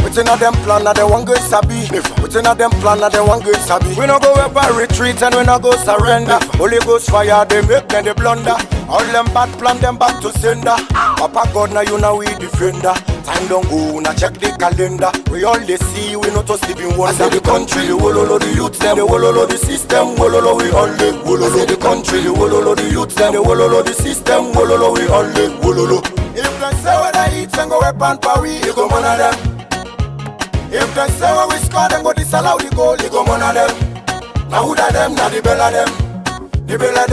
Within of them plan, now they want go sabi. Within of them plan, now they want go sabi. We no go ever retreat and we no go surrender. Holy Ghost fire, they make them they blunder. All them bad plan, them back to sender. Papa God, now you know we defender. Time don't go, now check the calendar. We all they see, we not to sleep in one. I say the country, the wololo, the youth, them, the wololo, the system, wololo, we all live. Wololo, I say the country, the wololo, the youth, them, the wololo, the system, wololo, we all live. Wololo. If they say what I eat, then go weapon for we, you go one of them. If they say what we score, then go disallow the goal, you go one of them. Now who da them, now the bell of them. The bell of them.